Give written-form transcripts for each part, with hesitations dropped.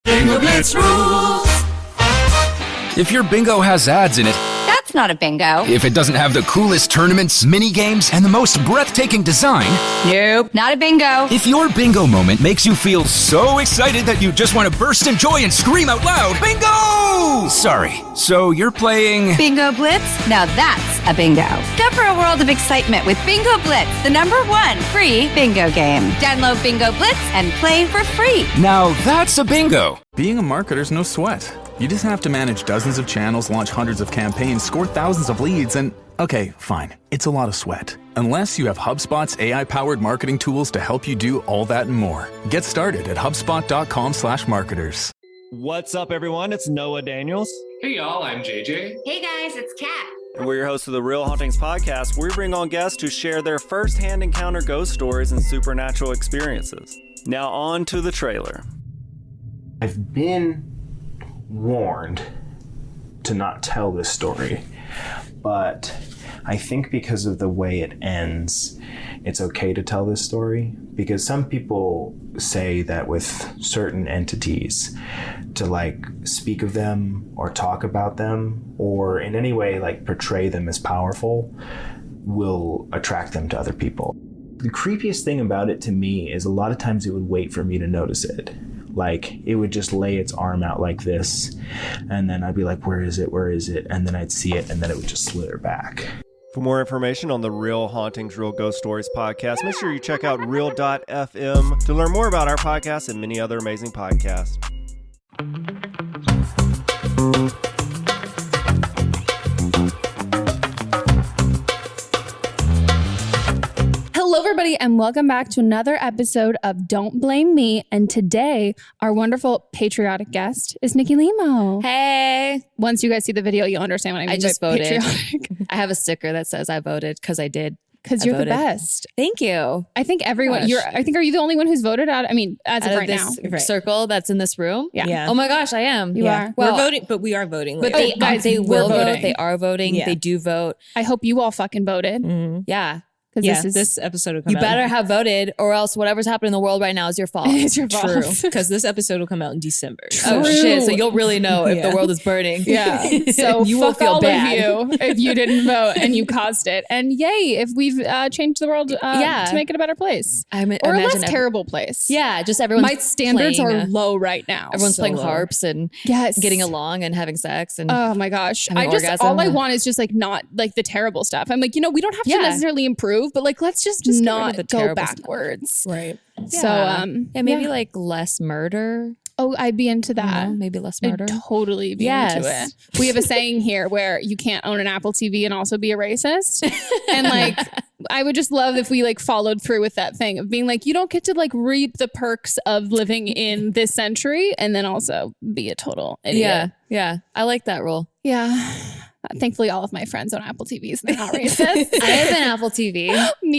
Bingo Blitz rules. If your bingo has ads in it, That's not a bingo. if it doesn't have the coolest tournaments, mini games, and the most breathtaking design, Nope, not a bingo. if your bingo moment makes you feel so excited that you just want to burst in joy and scream out loud, bingo! Sorry, so you're playing... Bingo Blitz? Now that's a bingo. Go for a world of excitement with Bingo Blitz, the #1 free bingo game. Download Bingo Blitz and play for free. Now that's a bingo. Being a marketer's no sweat. You just have to manage dozens of channels, launch hundreds of campaigns, score thousands of leads, and okay, fine. It's a lot of sweat. Unless you have HubSpot's AI-powered marketing tools to help you do all that and more. Get started at HubSpot.com/marketers. What's up, everyone? It's Noah Daniels. Hey y'all, I'm JJ. Hey guys, it's Kat. And we're your hosts of the Real Hauntings podcast, where we bring on guests who share their first-hand encounter ghost stories and supernatural experiences. Now on to the trailer. I've been warned to not tell this story, but I think because of the way it ends, it's okay to tell this story, because some people say that with certain entities, to like speak of them or talk about them or in any way like portray them as powerful will attract them to other people. The creepiest thing about it to me is a lot of times it would wait for me to notice it. Like, it would just lay its arm out like this, and then I'd be like, where is it? Where is it? And then I'd see it, and then it would just slither back. For more information on the Real Hauntings, Real Ghost Stories podcast, make sure you check out Real.fm to learn more about our podcast and many other amazing podcasts. Hello, everybody, and welcome back to another episode of Don't Blame Me. And today, our wonderful patriotic guest is Nikki Limo. Hey. Once you guys see the video, you'll understand what I mean. I just voted. Patriotic. I have a sticker that says I voted because I did. Because you're the best. Thank you. I think everyone, are you the only one who's voted out? I mean, as of right now. Circle that's in this room? Yeah. Oh my gosh, I am. You are. Well, We're voting, but we are voting. But later. they will vote. voting. They are voting. Yeah. They do vote. I hope you all fucking voted. Mm-hmm. Yeah. Because this episode will come You out. better have voted, or else whatever's happening in the world right now is your fault. It's your fault. True. Because this episode will come out in December. Oh shit. So you'll really know if the Yeah. world is burning. Yeah. So you will fuck feel all bad. of you if you didn't vote and you caused it. And yay, if we've changed the world to make it a better place. I mean, Or a imagine less terrible place. Yeah, just everyone's My standards playing, are low right now. Everyone's So playing low. harps and getting along and having sex and Oh my gosh. having All I orgasm. want is just like not like the terrible stuff. I'm like, we don't have to necessarily improve, but like let's just get rid not of the go terrible stuff. backwards. Right. So maybe like less murder. Oh, I'd be into that. Maybe less murder. I'd totally be Yes. into it. We have a saying here where you can't own an Apple TV and also be a racist. And like, I would just love if we like followed through with that thing of being like, you don't get to like reap the perks of living in this century and then also be a total idiot. Yeah. I like that rule. Yeah. Thankfully, all of my friends own Apple TVs. They're not racist. I have an Apple TV.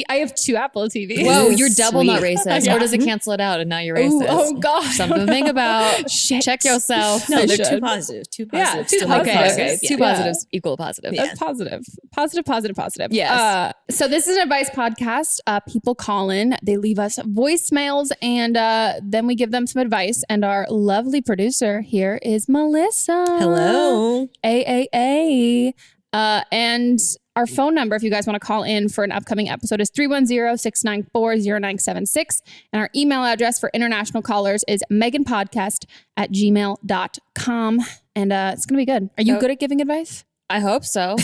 I have 2 Apple TVs. Whoa, you're double not racist. Yeah. Or does it cancel it out and now you're racist? Oh God. Something to think about. Shit. Check yourself. No, I they're should. too positive. Too Yeah, positive. too Still like positive. Okay. positives. Two Yeah. positives equal positive. Yeah. That's positive. Positive. Yes. So this is an advice podcast. People call in, they leave us voicemails, and then we give them some advice. And our lovely producer here is Melissa. Hello. AAA. And our phone number, if you guys want to call in for an upcoming episode, is 310-694-0976. And our email address for international callers is meganpodcast@gmail.com. And it's going to be good. Are you good at giving advice? I hope so.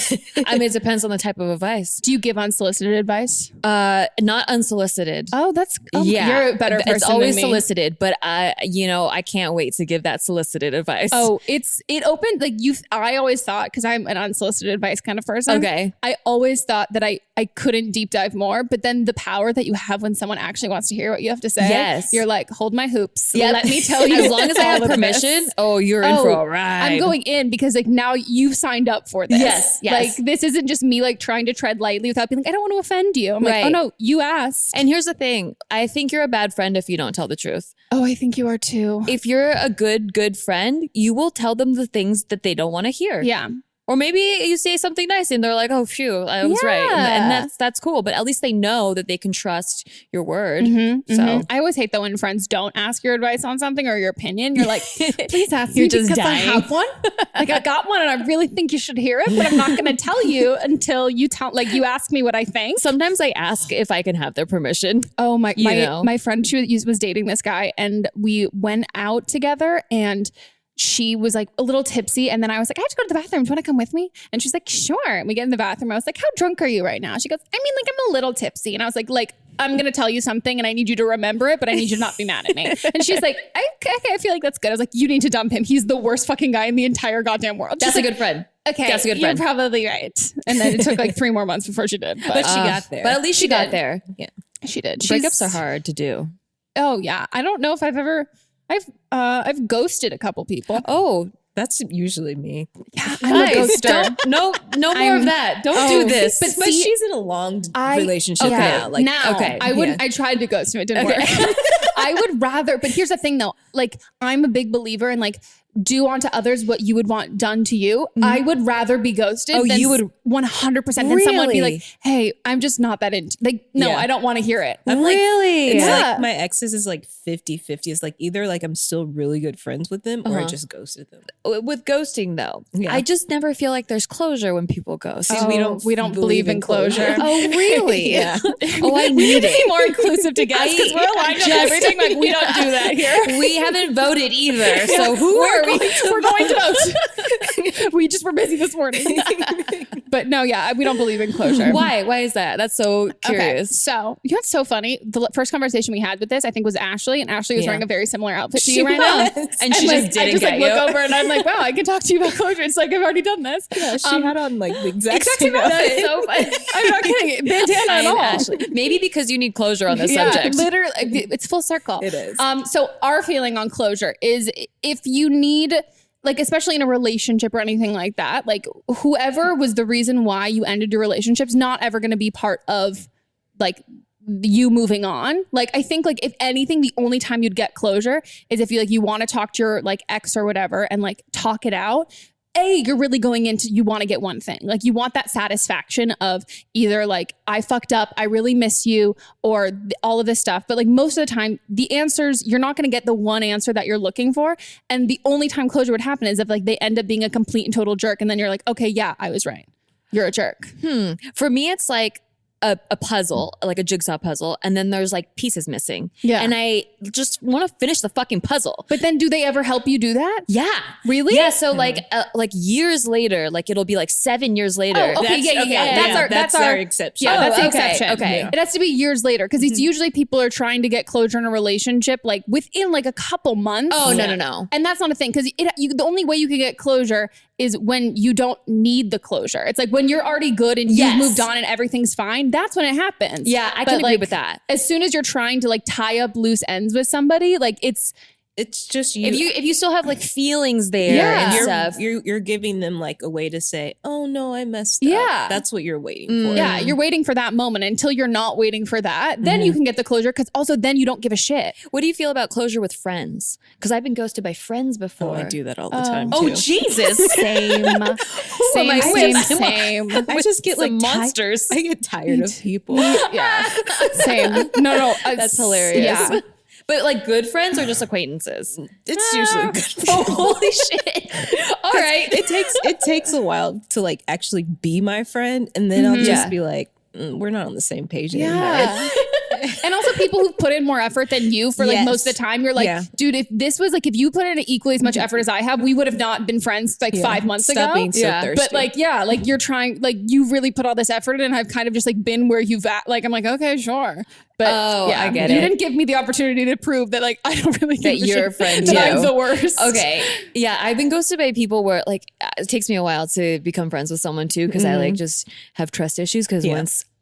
I mean, it depends on the type of advice. Do you give unsolicited advice? Not unsolicited. Oh, that's Yeah. You're a better person. It's always than me. solicited, but I can't wait to give that solicited advice. Oh, it opened like you. I always thought, because I'm an unsolicited advice kind of person. Okay. I always thought that I couldn't deep dive more, but then the power that you have when someone actually wants to hear what you have to say. Yes. You're like, hold my hoops. Yeah. Let me tell you. As long as I have all of permission. this. Oh, you're in for a ride. I'm going in because like now you've signed up for this. Yes. Like this isn't just me like trying to tread lightly without being like, I don't want to offend you. I'm like, oh no, you asked. And here's the thing. I think you're a bad friend if you don't tell the truth. Oh, I think you are too. If you're a good friend, you will tell them the things that they don't want to hear. Yeah. Or maybe you say something nice and they're like, oh, phew, I was right. And that's cool. But at least they know that they can trust your word. So I always hate that when friends don't ask your advice on something or your opinion. You're like, please ask You're me just because dying. I have one. Like I got one and I really think you should hear it, but I'm not going to tell you until you you ask me what I think. sometimes I ask if I can have their permission. Oh my, You know. my friend, she was dating this guy and we went out together and she was like a little tipsy. And then I was like, I have to go to the bathroom. Do you want to come with me? And she's like, sure. And we get in the bathroom. I was like, how drunk are you right now? She goes, I mean, like I'm a little tipsy. And I was like, I'm going to tell you something and I need you to remember it, but I need you to not be mad at me. And she's like, okay, I feel like that's good. I was like, you need to dump him. He's the worst fucking guy in the entire goddamn world. That's She's a like, good friend. Okay, That's a good friend. You're probably right. And then it took like 3 more months before she did. But she got there. But at least she got there. Yeah. she did. Breakups are hard to do. Oh yeah. I don't know if I've ghosted a couple people. Oh, That's usually me. Yeah, I'm a guys, ghoster. no more of that. Don't do this. But see, she's in a long relationship okay, now. Like, okay. I tried to ghost him. It didn't work. I would rather, but here's the thing though. Like, I'm a big believer in like, do unto others what you would want done to you. I would rather be ghosted than you would 100% than someone be like, hey, I'm just not that into, like, no, Yeah. I don't want to hear it. I'm Really? Like, it's Yeah. like my exes is like 50-50. It's like either like I'm still really good friends with them or I just ghosted them. With ghosting though, Yeah. I just never feel like there's closure when people ghost. we don't believe in closure. Oh, really? Yeah. Oh, I We need need to be it. more inclusive to guests because we're aligned on everything. Like, we don't do that here. We haven't voted either. So who are we? We're going to vote. We just were busy this morning. But no, yeah, we don't believe in closure. Why? Why is that? That's so curious. Okay, so you know what's so funny? The first conversation we had with this, I think, was Ashley, and Ashley was wearing a very similar outfit to you right now. And she like, just didn't I just get like you. look over and I'm like, wow, I can talk to you about closure. It's like I've already done this. Yeah, she had on like the exact same That's outfit. so funny. I'm not kidding. Bandana at all. Ashley. Maybe because you need closure on this Yeah, subject. literally, it's full circle. It is. So our feeling on closure is if you need, like, especially in a relationship or anything like that, like whoever was the reason why you ended your relationship's not ever going to be part of like you moving on. Like, I think like if anything, the only time you'd get closure is if you want to talk to your like ex or whatever and like talk it out. You're really going into, you want to get one thing. Like, you want that satisfaction of either like, I fucked up, I really miss you, or all of this stuff. But like most of the time, the answers, you're not going to get the one answer that you're looking for. And the only time closure would happen is if like they end up being a complete and total jerk. And then you're like, okay, yeah, I was right. You're a jerk. For me, it's like a puzzle, like a jigsaw puzzle, and then there's like pieces missing. Yeah. And I just want to finish the fucking puzzle. But then do they ever help you do that? Yeah. Really? Yeah. So like years later, like it'll be like 7 years later. Oh, okay, yeah. That's our exception. Yeah, that's the okay, exception. okay. It has to be years later because it's usually people are trying to get closure in a relationship like within like a couple months. Oh, no. And that's not a thing because the only way you can get closure is when you don't need the closure. It's like when you're already good and Yes. you've moved on and everything's fine. That's when it happens. Yeah, I can agree with that. As soon as you're trying to like tie up loose ends with somebody, like it's just you. If you still have like feelings there Yeah. and stuff. You're giving them like a way to say, oh no, I messed Yeah. up. That's what you're waiting for. yeah, you're waiting for that moment. Until you're not waiting for that, then you can get the closure because also then you don't give a shit. What do you feel about closure with friends? Because I've been ghosted by friends Oh, before. I do that all the time Oh, too. Jesus. Same. I just get like Some monsters. I get tired of people. Yeah. Same. No. That's hilarious. Yeah. But like good friends or just acquaintances? It's usually good. Holy shit. All right. It takes a while to like actually be my friend, and then I'll just be like, we're not on the same page anymore. Yeah. And also people who've put in more effort than you for like Yes. most of the time. You're like, Yeah. dude, if this was like, if you put in equally as much effort as I have, we would have not been friends like 5 months Stop ago. being so thirsty. But like, yeah, like you're trying, like you really put all this effort in and I've kind of just like been where you've at. Like, I'm like, okay, sure. But Oh, yeah, I get you it. didn't give me the opportunity to prove that like, I don't really That give a you're shit, a friend that too. I'm the worst. Okay. Yeah, I've been ghosted by people where like it takes me a while to become friends with someone too because I like just have trust issues because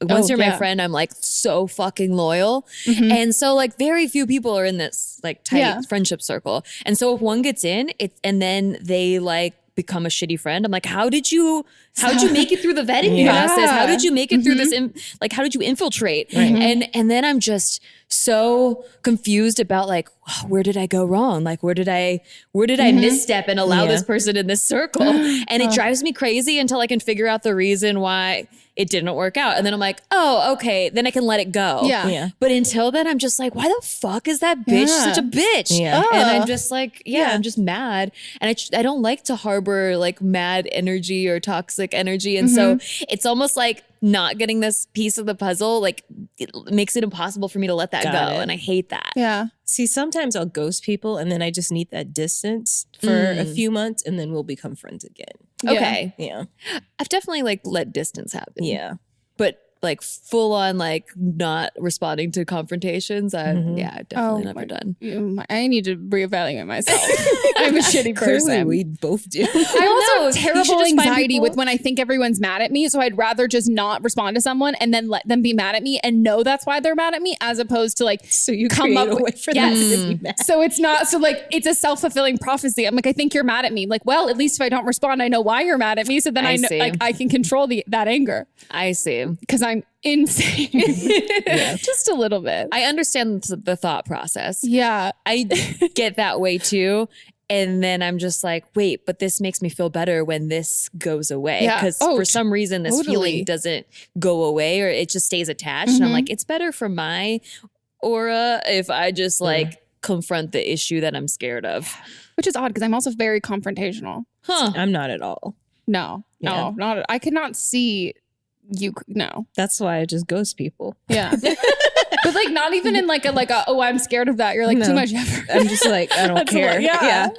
once you're my friend, I'm like so fucking loyal. And so like very few people are in this like tight friendship circle. And so if one gets in, and then they like become a shitty friend, I'm like, how did you How did you make it through the vetting process? How did you make it through this? How did you infiltrate? And then I'm just so confused about like, where did I go wrong? Like, where did I misstep and allow this person in this circle? And it drives me crazy until I can figure out the reason why it didn't work out. And then I'm like, oh, okay. Then I can let it go. Yeah. But until then, I'm just like, why the fuck is that bitch such a bitch? And I'm just like, I'm just mad. And I don't like to harbor like mad energy or toxic energy. And so it's almost like not getting this piece of the puzzle, like it makes it impossible for me to let that go. And I hate that. Yeah. See, sometimes I'll ghost people and then I just need that distance for a few months and then we'll become friends again. Okay. Yeah. I've definitely like let distance happen. Yeah. But like full on like not responding to confrontations, I've definitely never done. I need to reevaluate myself. I'm a shitty person. Clearly, we both do. I also have terrible anxiety with when I think everyone's mad at me. So I'd rather just not respond to someone and then let them be mad at me and know that's why they're mad at me, as opposed to like so you come up with for them to be mad. So it's not so like it's a self-fulfilling prophecy. I'm like, I think you're mad at me. Like, well, at least if I don't respond, I know why you're mad at me. So then I know, like, I can control that anger. I see. Because I'm insane. Just a little bit. I understand the thought process. Yeah. I get that way too. And then I'm just like, wait, but this makes me feel better when this goes away. Because for some reason, this feeling doesn't go away or it just stays attached. And I'm like, it's better for my aura if I just like confront the issue that I'm scared of. Which is odd because I'm also very confrontational. I'm not at all. No, not. I could not see you. No, that's why I just ghost people. Yeah, but like not even in like a oh, I'm scared of that. You're like too much effort. I'm just like I don't care. Yeah.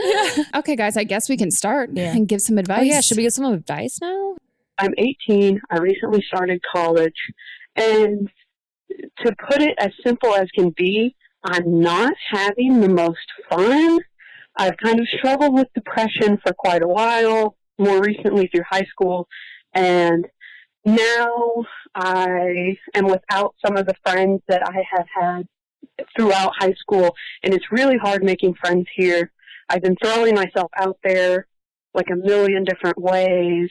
Okay, guys, I guess we can start and give some advice. Oh yeah, should we get some advice now? I'm 18. I recently started college, and to put it as simple as can be, I'm not having the most fun. I've kind of struggled with depression for quite a while, more recently through high school, and now I am without some of the friends that I have had throughout high school, and it's really hard making friends here. I've been throwing myself out there like a million different ways,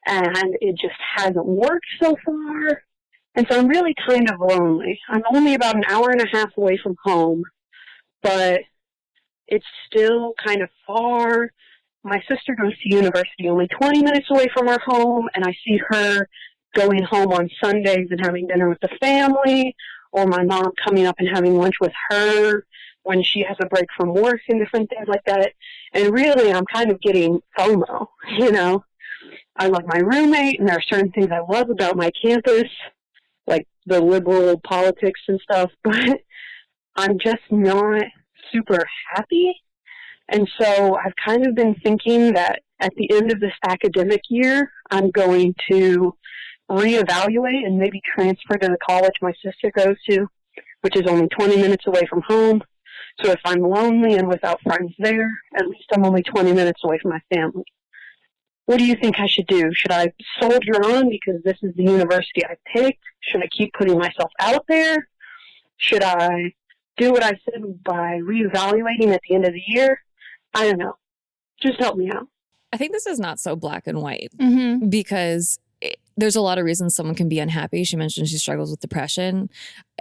and it just hasn't worked so far. And so I'm really kind of lonely. I'm only about an hour and a half away from home, but it's still kind of far. My sister goes to university only 20 minutes away from our home, and I see her going home on Sundays and having dinner with the family, or my mom coming up and having lunch with her when she has a break from work and different things like that. And really, I'm kind of getting FOMO, you know. I love my roommate, and there are certain things I love about my campus, like the liberal politics and stuff, but I'm just not super happy. And so I've kind of been thinking that at the end of this academic year, I'm going to reevaluate and maybe transfer to the college my sister goes to, which is only 20 minutes away from home. So if I'm lonely and without friends there, at least I'm only 20 minutes away from my family. What do you think I should do? Should I soldier on because this is the university I picked? Should I keep putting myself out there? Should I do what I said by reevaluating at the end of the year? I don't know. Just help me out. I think this is not so black and white because there's a lot of reasons someone can be unhappy. She mentioned she struggles with depression.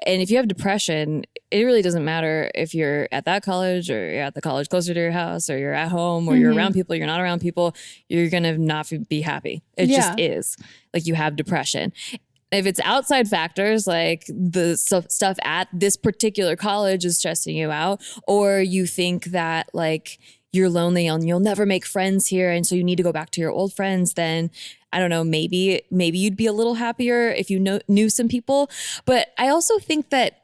And if you have depression, it really doesn't matter if you're at that college or you're at the college closer to your house or you're at home or you're around people, you're not around people, you're going to not be happy. It just is. Like you have depression. If it's outside factors, like the stuff at this particular college is stressing you out, or you think that like you're lonely and you'll never make friends here and so you need to go back to your old friends, then I don't know, maybe you'd be a little happier if you knew some people. But I also think that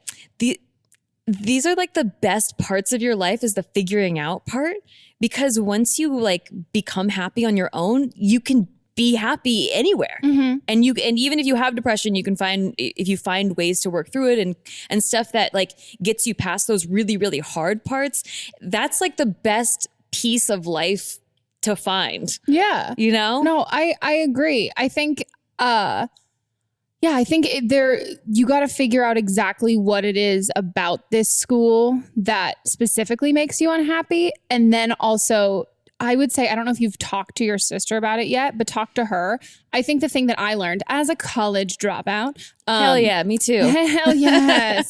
these are like the best parts of your life is the figuring out part, because once you like become happy on your own, you can be happy anywhere. And even if you have depression, you can find ways to work through it and stuff that like gets you past those really, really hard parts. That's like the best piece of life to find. Yeah. You know? No, I agree. I think, I think you got to figure out exactly what it is about this school that specifically makes you unhappy. And then also I would say, I don't know if you've talked to your sister about it yet, but talk to her. I think the thing that I learned as a college dropout. Hell yeah, me too. Hell yes.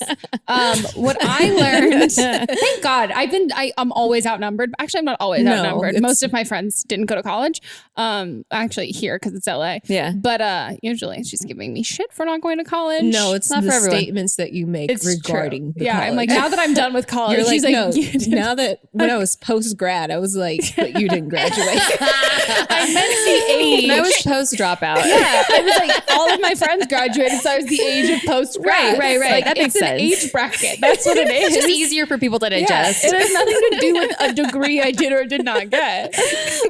What I learned, thank God, I'm always outnumbered. Actually, I'm not always outnumbered. Most of my friends didn't go to college. Actually here, because it's LA. Yeah. But usually she's giving me shit for not going to college. No, it's not for the everyone. statements that you make regarding the college. I'm like, now that I'm done with college, you're like, she's like, no, now that when I was post-grad, I was like, but you didn't graduate. I meant the age. And I was post-dropout. Yeah, I was like, all of my friends graduated, so I was the age of post-grad. Right. Like, that makes it's sense. an age bracket. That's what it is. It's just easier for people to digest. Yeah, it has nothing to do with a degree I did or did not get.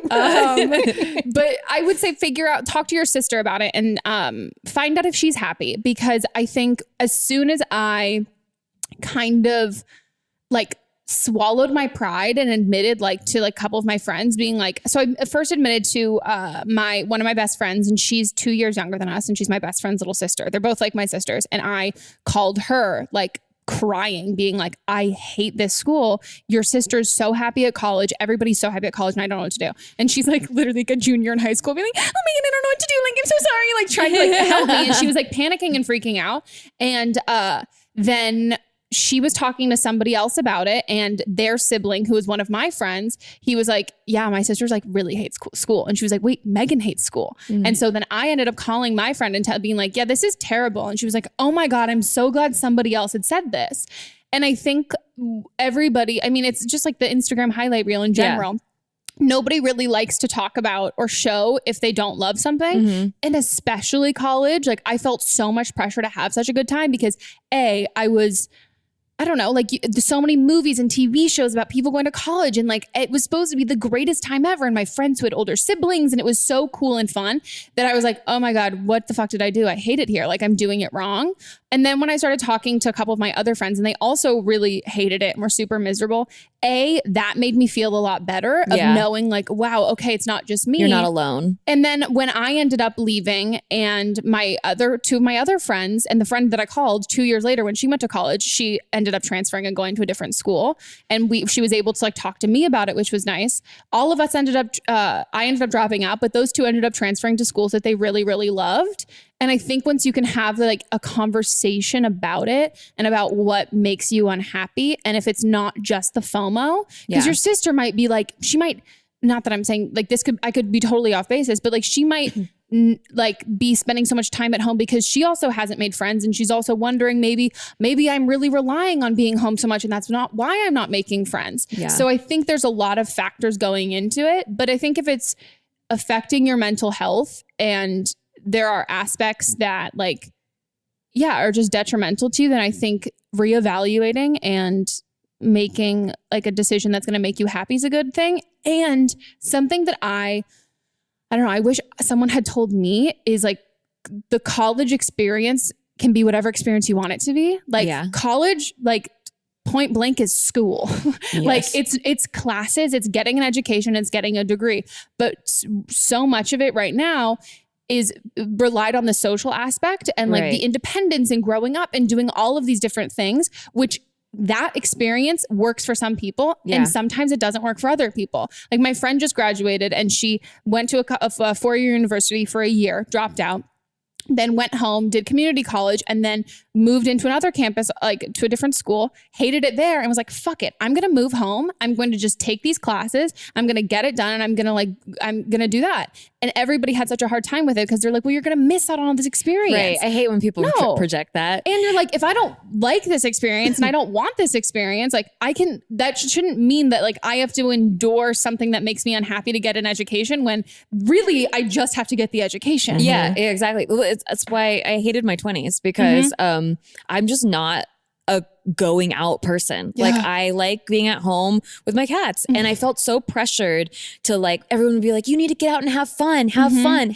But I would say talk to your sister about it and find out if she's happy. Because I think as soon as I kind of like swallowed my pride and admitted like to like a couple of my friends being like, so I first admitted to one of my best friends, and she's 2 years younger than us, and she's my best friend's little sister. They're both like my sisters. And I called her like crying, being like, I hate this school. Your sister's so happy at college. Everybody's so happy at college, and I don't know what to do. And she's like literally like a junior in high school, being like, oh my God, I don't know what to do. Like, I'm so sorry. Like trying to like help me. And she was like panicking and freaking out. And then she was talking to somebody else about it, and their sibling, who was one of my friends, he was like, yeah, my sister's like really hates school. And she was like, wait, Megan hates school. Mm-hmm. And so then I ended up calling my friend and being like, yeah, this is terrible. And she was like, oh my God, I'm so glad somebody else had said this. And I think everybody, I mean, it's just like the Instagram highlight reel in general. Yeah. Nobody really likes to talk about or show if they don't love something. Mm-hmm. And especially college, like I felt so much pressure to have such a good time because I don't know, like there's so many movies and TV shows about people going to college, and like it was supposed to be the greatest time ever. And my friends who had older siblings, and it was so cool and fun that I was like, oh my God, what the fuck did I do? I hate it here. Like I'm doing it wrong. And then when I started talking to a couple of my other friends, and they also really hated it and were super miserable, that made me feel a lot better of knowing like, wow, okay, it's not just me. You're not alone. And then when I ended up leaving, and two of my other friends, and the friend that I called 2 years later when she went to college, she ended up transferring and going to a different school. And she was able to like talk to me about it, which was nice. All of us I ended up dropping out, but those two ended up transferring to schools that they really, really loved. And I think once you can have like a conversation about it and about what makes you unhappy, and if it's not just the FOMO, because your sister might be like, not that I'm saying like I could be totally off basis, but like she might like be spending so much time at home because she also hasn't made friends, and she's also wondering maybe I'm really relying on being home so much, and that's not why I'm not making friends. Yeah. So I think there's a lot of factors going into it, but I think if it's affecting your mental health and there are aspects that like, are just detrimental to you, then I think reevaluating and making like a decision that's going to make you happy is a good thing. And something that I don't know, I wish someone had told me is like the college experience can be whatever experience you want it to be. Like college, like point blank is school. Yes. Like it's classes, it's getting an education, it's getting a degree. But so much of it right now is relied on the social aspect and like the independence and growing up and doing all of these different things, which that experience works for some people and sometimes it doesn't work for other people. Like my friend just graduated and she went to a 4-year university for a year, dropped out, then went home, did community college, and then moved into another campus, like to a different school, hated it there and was like, fuck it. I'm going to move home. I'm going to just take these classes. I'm going to get it done. And I'm going to do that. And everybody had such a hard time with it because they're like, well, you're going to miss out on all this experience. Right. I hate when people project that. And you're like, if I don't like this experience and I don't want this experience, like that shouldn't mean that like I have to endure something that makes me unhappy to get an education when really I just have to get the education. Mm-hmm. Yeah, exactly. That's why I hated my 20s because I'm just not a going out person. Yeah. Like I like being at home with my cats. And I felt so pressured to like, everyone would be like, you need to get out and have fun, have fun.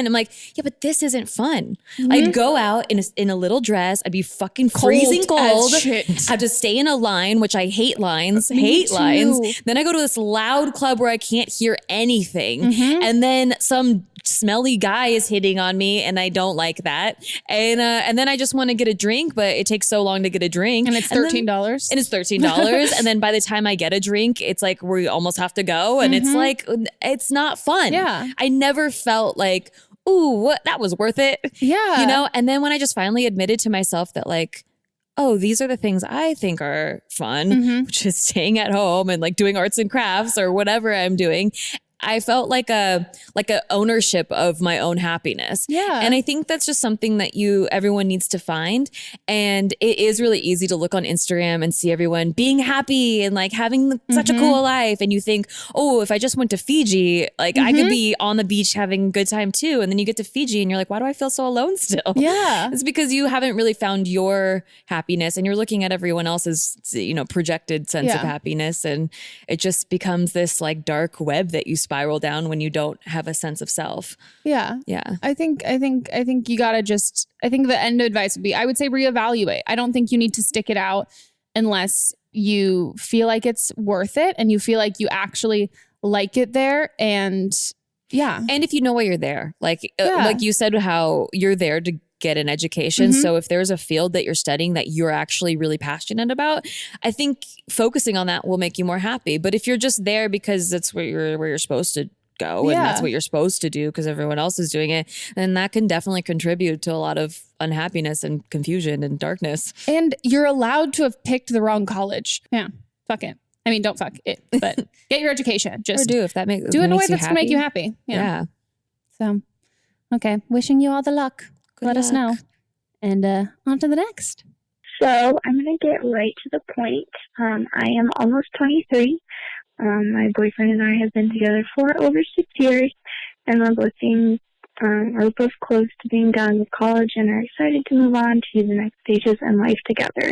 I'm like, yeah, but this isn't fun. I'd go out in a little dress. I'd be fucking freezing cold. I'd just stay in a line, which I hate lines, lines. Then I go to this loud club where I can't hear anything. And then some smelly guy is hitting on me and I don't like that. And then I just want to get a drink, but it takes so long to get a drink. drinking. And it's $13. And it's $13. And then by the time I get a drink, it's like we almost have to go. And it's like, it's not fun. Yeah. I never felt like, ooh, that was worth it. Yeah. You know? And then when I just finally admitted to myself that like, oh, these are the things I think are fun, which is staying at home and like doing arts and crafts or whatever I'm doing. I felt like a ownership of my own happiness. Yeah. And I think that's just something that everyone needs to find. And it is really easy to look on Instagram and see everyone being happy and like having such a cool life. And you think, oh, if I just went to Fiji, like I could be on the beach having a good time too. And then you get to Fiji and you're like, why do I feel so alone still? Yeah. It's because you haven't really found your happiness and you're looking at everyone else's, projected sense of happiness. And it just becomes this like dark web that you spiral down when you don't have a sense of self. Yeah. Yeah. I think you gotta I think the end advice would be, I would say reevaluate. I don't think you need to stick it out unless you feel like it's worth it and you feel like you actually like it there. And And if you know why you're there, like you said, how you're there to get an education. So if there's a field that you're studying that you're actually really passionate about, I think focusing on that will make you more happy. But if you're just there because that's where you're supposed to go and that's what you're supposed to do because everyone else is doing it, then that can definitely contribute to a lot of unhappiness and confusion and darkness. And you're allowed to have picked the wrong college. Yeah. Fuck it. I mean, don't fuck it, but get your education. Just do if that makes do it in a way that's happy. gonna make you happy. Yeah. So, okay. Wishing you all the luck. Let us know. And on to the next. So I'm going to get right to the point. I am almost 23. My boyfriend and I have been together for over 6 years, and we're both close to being done with college and are excited to move on to the next stages in life together.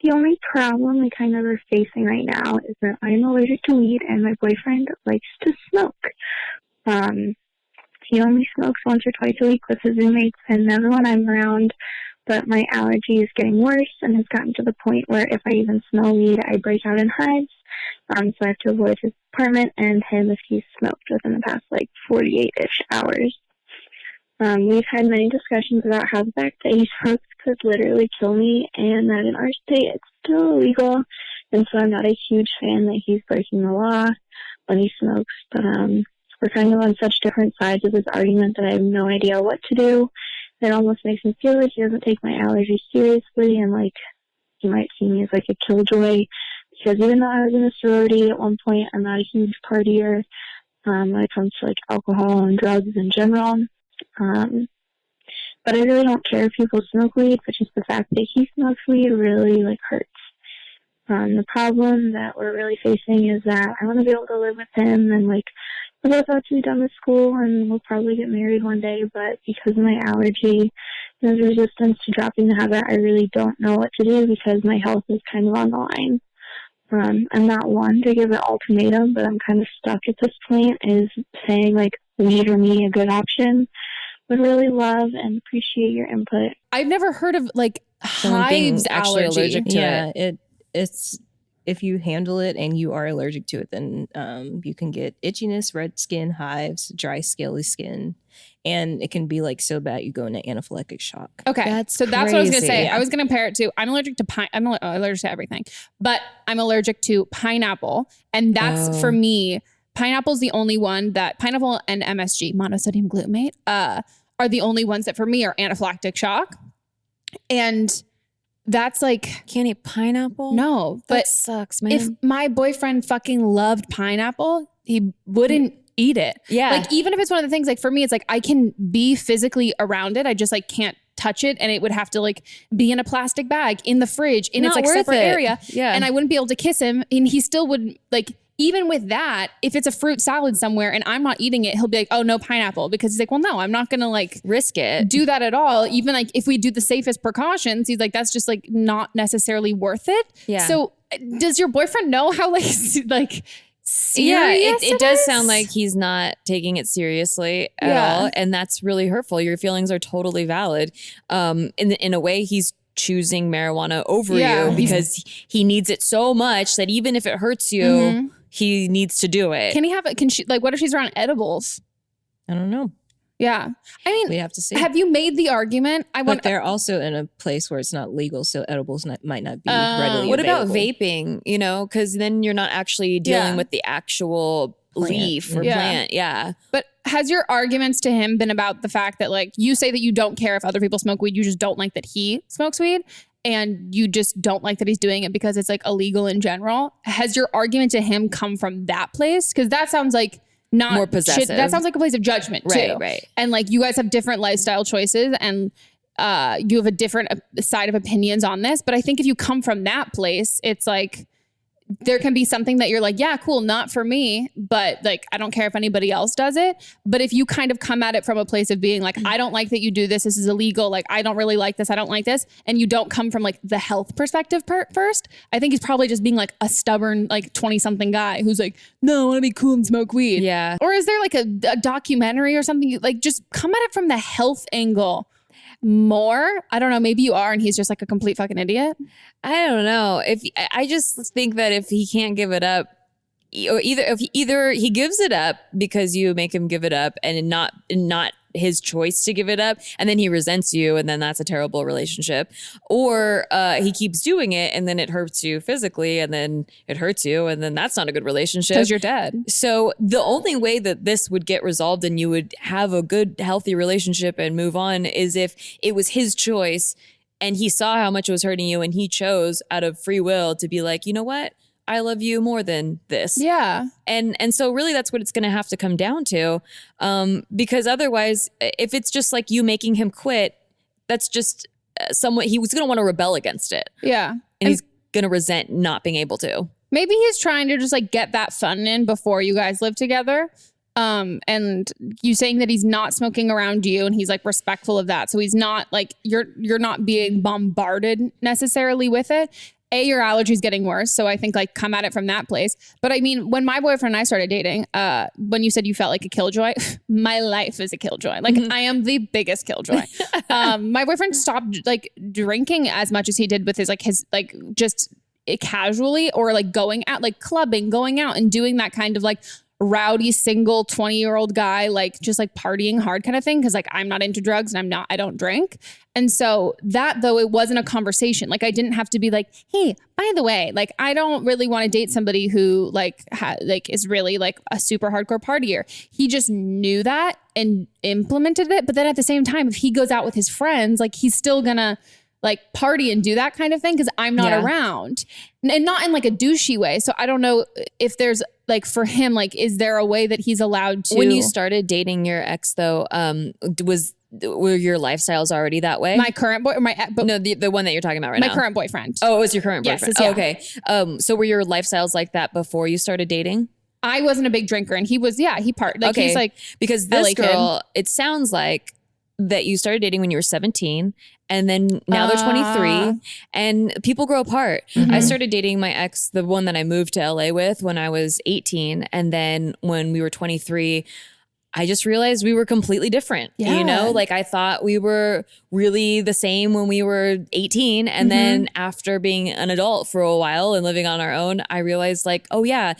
The only problem we kind of are facing right now is that I'm allergic to weed and my boyfriend likes to smoke. He only smokes once or twice a week with his roommates and never when I'm around, but my allergy is getting worse and has gotten to the point where if I even smell weed, I break out in hives. So I have to avoid his apartment and him if he's smoked within the past 48-ish hours. We've had many discussions about how the fact that he smokes could literally kill me and that in our state it's still illegal. And so I'm not a huge fan that he's breaking the law when he smokes, but we're kind of on such different sides of this argument that I have no idea what to do. It almost makes me feel like he doesn't take my allergies seriously and he might see me as a killjoy. Because even though I was in a sorority at one point, I'm not a huge partier when it comes to alcohol and drugs in general. But I really don't care if people smoke weed, but just the fact that he smokes weed really hurts. The problem that we're really facing is that I want to be able to live with him and we're both about to be done with school and we'll probably get married one day, but because of my allergy and his resistance to dropping the habit, I really don't know what to do because my health is kind of on the line. I'm not one to give an ultimatum, but I'm kind of stuck at this point, is saying weed or me a good option. Would really love and appreciate your input. I've never heard of hives actually allergy. allergic to it. It's if you handle it and you are allergic to it, then you can get itchiness, red skin, hives, dry, scaly skin, and it can be so bad you go into anaphylactic shock. Okay, that's what I was going to crazy. say. Yeah. I was going to compare it to, I'm allergic to I'm allergic to everything, but I'm allergic to pineapple, and that's for me. Pineapple is the only one that pineapple and MSG, monosodium glutamate, are the only ones that for me are anaphylactic shock, and that's can't eat pineapple. No, that but sucks, man. If my boyfriend fucking loved pineapple, he wouldn't eat it. Yeah. Even if it's one of the things, for me, it's I can be physically around it. I just can't touch it. And it would have to be in a plastic bag in the fridge in its separate area. Yeah. And I wouldn't be able to kiss him. And he still would even with that, if it's a fruit salad somewhere and I'm not eating it, he'll be oh, no pineapple, because he's well, no, I'm not going to risk it, do that at all. Even if we do the safest precautions, he's that's just not necessarily worth it. Yeah. So does your boyfriend know how serious it does sound like he's not taking it seriously at all. And that's really hurtful. Your feelings are totally valid. In a way, he's choosing marijuana over you because he needs it so much that even if it hurts you, he needs to do it. Can he have it? Can she what if she's around edibles? I don't know. Yeah. I mean, we'd have to see. Have you made the argument? But they're also in a place where it's not legal, so edibles might not be readily What available. about vaping? You know, because then you're not actually dealing with the actual leaf or plant. Yeah. But has your arguments to him been about the fact that, like, you say that you don't care if other people smoke weed, you just don't like that he smokes weed, and you just don't like that he's doing it because it's like illegal in general? Has your argument to him come from that place? Because that sounds like not more possessive. That sounds like a place of judgment too. Right. And like you guys have different lifestyle choices, and you have a different side of opinions on this. But I think if you come from that place, it's like there can be something that you're like, yeah, cool, not for me, but like, I don't care if anybody else does it. But if you kind of come at it from a place of being like, I don't like that you do this. This is illegal. Like, I don't really like this. I don't like this. And you don't come from like the health perspective first. I think he's probably just being like a stubborn, like 20 something guy who's like, no, I want to be cool and smoke weed. Yeah. Or is there like a documentary or something? Like, just come at it from the health angle more. I don't know. Maybe you are, and he's just like a complete fucking idiot. I don't know. I just think that if he can't give it up, or either he gives it up because you make him give it up, and not his choice to give it up, and then he resents you, and then that's a terrible relationship, or he keeps doing it, and then it hurts you physically, and then it hurts you, and then that's not a good relationship because you're dead. So the only way that this would get resolved and you would have a good, healthy relationship and move on is if it was his choice and he saw how much it was hurting you, and he chose out of free will to be like, you know what? I love you more than this. Yeah. And so really that's what it's going to have to come down to. Because otherwise, if it's just like you making him quit, that's just somewhat, he was going to want to rebel against it. Yeah. And he's going to resent not being able to. Maybe he's trying to just like get that fun in before you guys live together. And you saying that he's not smoking around you, and he's like respectful of that. So he's not like, you're not being bombarded necessarily with it. Your allergies getting worse. So I think like come at it from that place. But I mean, when my boyfriend and I started dating, when you said you felt like a killjoy, my life is a killjoy. Like I am the biggest killjoy. My boyfriend stopped like drinking as much as he did with his just casually, or like going out, like clubbing, going out and doing that kind of like rowdy single 20-year-old guy, like just like partying hard kind of thing. Cause like I'm not into drugs and I don't drink. And so that, though, it wasn't a conversation. Like I didn't have to be like, hey, by the way, like I don't really want to date somebody who like is really like a super hardcore partier. He just knew that and implemented it. But then at the same time, if he goes out with his friends, like he's still gonna like party and do that kind of thing because I'm not around, and not in like a douchey way. So I don't know if there's like for him, like, is there a way that he's allowed to? When you started dating your ex though, were your lifestyles already that way? My current boy, or no, the one that you're talking about right now. My current boyfriend. Oh, it was your current boyfriend. Yes, oh, okay. So were your lifestyles like that before you started dating? I wasn't a big drinker, and he was. Yeah, he partied. Like okay. he's like, because this girl, it sounds like that you started dating when you were 17, and then now they're 23, and people grow apart. I started dating my ex, the one that I moved to LA with, when I was 18, and then when we were 23, I just realized we were completely different. Yeah. You know, like I thought we were really the same when we were 18, and then after being an adult for a while and living on our own, I realized like, oh yeah,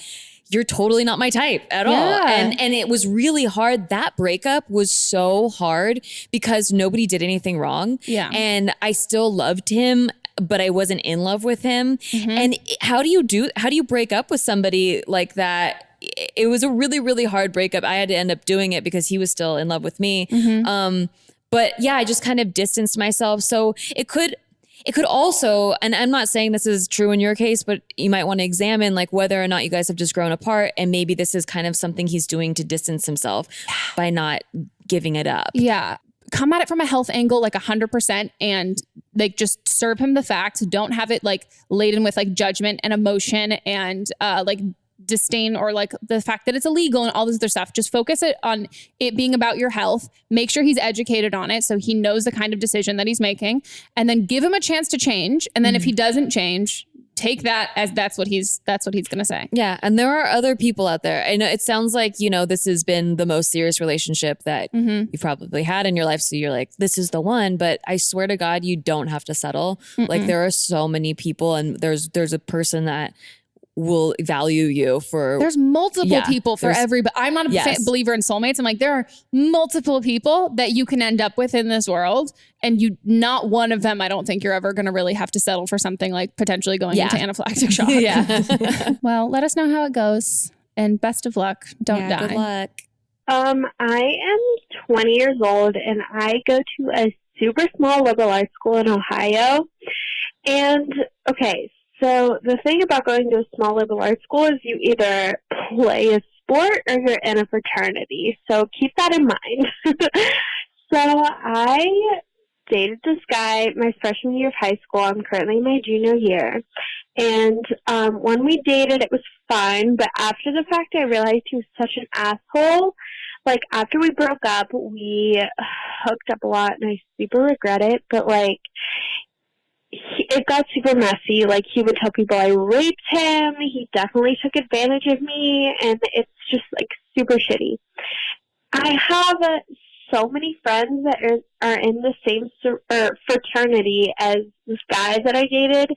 you're totally not my type at all. And it was really hard. That breakup was so hard because nobody did anything wrong. Yeah. And I still loved him, but I wasn't in love with him. And how do you break up with somebody like that? It was a really, really hard breakup. I had to end up doing it because he was still in love with me. But yeah, I just kind of distanced myself. So it could also, and I'm not saying this is true in your case, but you might want to examine like whether or not you guys have just grown apart, and maybe this is kind of something he's doing to distance himself by not giving it up. Yeah. Come at it from a health angle, like 100%, and like just serve him the facts. Don't have it like laden with like judgment and emotion and like disdain, or like the fact that it's illegal and all this other stuff. Just focus it on it being about your health. Make sure he's educated on it so he knows the kind of decision that he's making, and then give him a chance to change. And then if he doesn't change, take that as that's what he's going to say. Yeah. And there are other people out there. I know it sounds like, you know, this has been the most serious relationship that you've probably had in your life. So you're like, this is the one, but I swear to God, you don't have to settle. Like there are so many people, and there's a person that will value you for. There's multiple people for everybody. I'm not a believer in soulmates. I'm like, there are multiple people that you can end up with in this world, and not one of them, I don't think you're ever going to really have to settle for something like potentially going into anaphylactic shock. Well, let us know how it goes, and best of luck. Don't die. Good luck. I am 20 years old, and I go to a super small liberal arts school in Ohio. And okay, so the thing about going to a small liberal arts school is you either play a sport or you're in a fraternity. So keep that in mind. So I dated this guy my freshman year of high school. I'm currently in my junior year. And when we dated, it was fine. But after the fact, I realized he was such an asshole. Like, after we broke up, we hooked up a lot, and I super regret it. But, like, it got super messy. Like, he would tell people I raped him. He definitely took advantage of me, and it's just, like, super shitty. I have so many friends that are in the same fraternity as this guy that I dated.